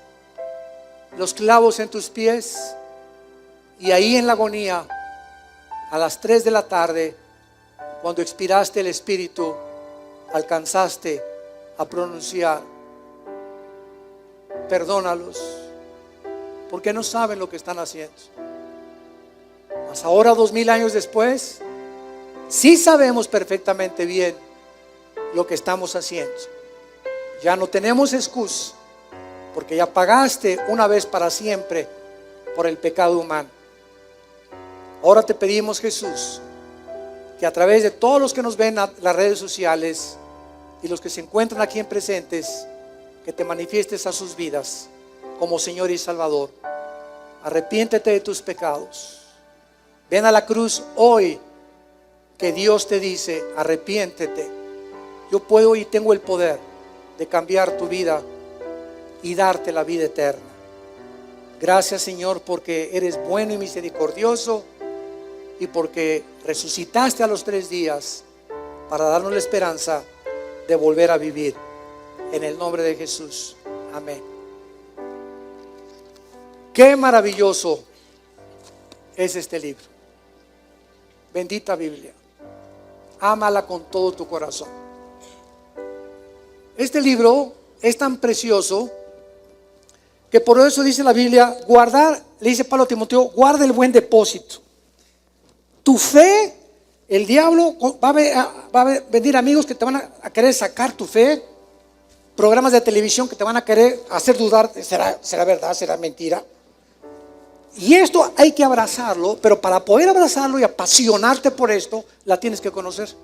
los clavos en tus pies, y ahí en la agonía, a las 3 de la tarde, cuando expiraste el espíritu, alcanzaste a pronunciar: perdónalos, porque no saben lo que están haciendo. Mas ahora, 2000 años después, sí sabemos perfectamente bien lo que estamos haciendo. Ya no tenemos excusa, porque ya pagaste una vez para siempre por el pecado humano. Ahora te pedimos, Jesús, que a través de todos los que nos ven en las redes sociales y los que se encuentran aquí en presentes, que te manifiestes a sus vidas como Señor y Salvador. Arrepiéntete de tus pecados. Ven a la cruz hoy, que Dios te dice: arrepiéntete. Yo puedo y tengo el poder de cambiar tu vida y darte la vida eterna. Gracias, Señor, porque eres bueno y misericordioso, y porque resucitaste a los 3 días para darnos la esperanza de volver a vivir. En el nombre de Jesús, amén. Qué maravilloso es este libro. Bendita Biblia. Ámala con todo tu corazón. Este libro es tan precioso que por eso dice la Biblia: guardar, le dice Pablo a Timoteo, guarda el buen depósito. Tu fe, el diablo va a venir amigos que te van a querer sacar tu fe, programas de televisión que te van a querer hacer dudar: ¿será verdad? ¿Será mentira? Y esto hay que abrazarlo, pero para poder abrazarlo y apasionarte por esto, la tienes que conocer.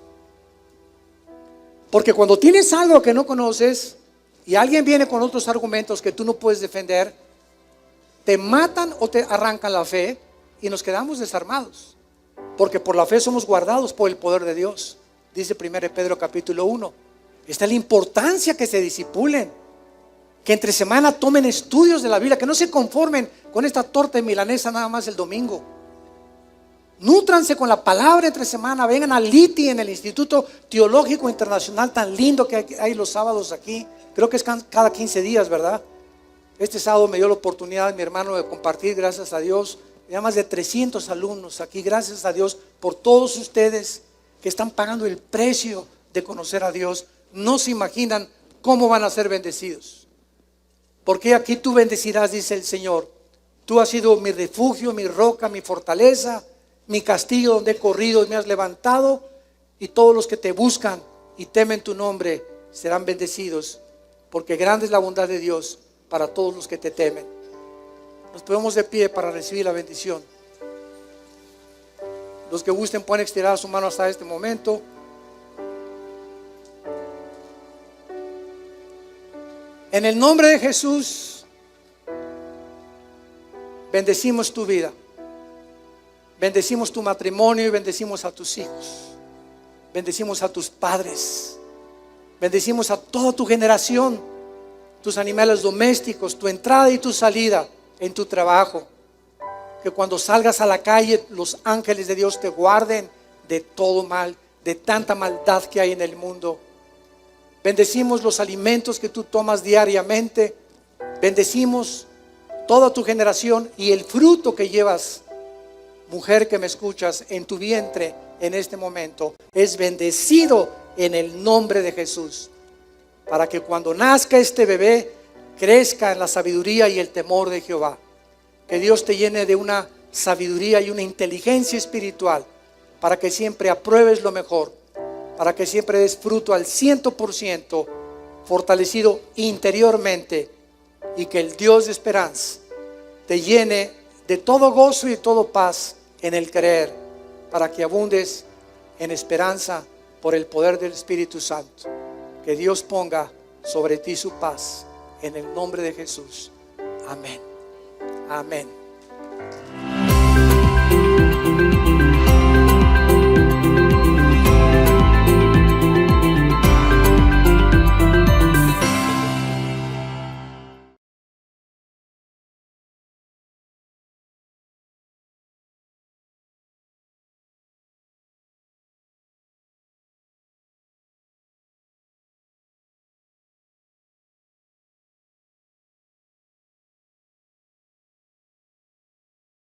Porque cuando tienes algo que no conoces y alguien viene con otros argumentos que tú no puedes defender, te matan o te arrancan la fe y nos quedamos desarmados. Porque por la fe somos guardados por el poder de Dios. Dice 1 Pedro capítulo 1. Esta es la importancia que se discipulen, que entre semana tomen estudios de la Biblia, que no se conformen con esta torta de milanesa nada más el domingo. Nútranse con la palabra entre semana. Vengan al LITI, en el Instituto Teológico Internacional tan lindo que hay los sábados aquí. Creo que es cada 15 días, ¿verdad? Este sábado me dio la oportunidad mi hermano de compartir, gracias a Dios. Ya más de 300 alumnos aquí, gracias a Dios por todos ustedes que están pagando el precio de conocer a Dios. No se imaginan cómo van a ser bendecidos. Porque aquí tú bendecirás, dice el Señor. Tú has sido mi refugio, mi roca, mi fortaleza, mi castillo donde he corrido y me has levantado. Y todos los que te buscan y temen tu nombre serán bendecidos, porque grande es la bondad de Dios para todos los que te temen. Nos ponemos de pie para recibir la bendición. Los que gusten pueden estirar su mano hasta este momento. En el nombre de Jesús, bendecimos tu vida, bendecimos tu matrimonio y bendecimos a tus hijos, bendecimos a tus padres, bendecimos a toda tu generación, tus animales domésticos, tu entrada y tu salida, en tu trabajo. Que cuando salgas a la calle, los ángeles de Dios te guarden de todo mal, de tanta maldad que hay en el mundo. Bendecimos los alimentos que tú tomas diariamente. Bendecimos toda tu generación y el fruto que llevas, mujer que me escuchas, en tu vientre en este momento, es bendecido en el nombre de Jesús. Para que cuando nazca este bebé, crezca en la sabiduría y el temor de Jehová. Que Dios te llene de una sabiduría y una inteligencia espiritual, para que siempre apruebes lo mejor, para que siempre des fruto al 100%, fortalecido interiormente, y que el Dios de esperanza te llene de todo gozo y de todo paz en el creer, para que abundes en esperanza por el poder del Espíritu Santo. Que Dios ponga sobre ti su paz en el nombre de Jesús. Amén. Amén.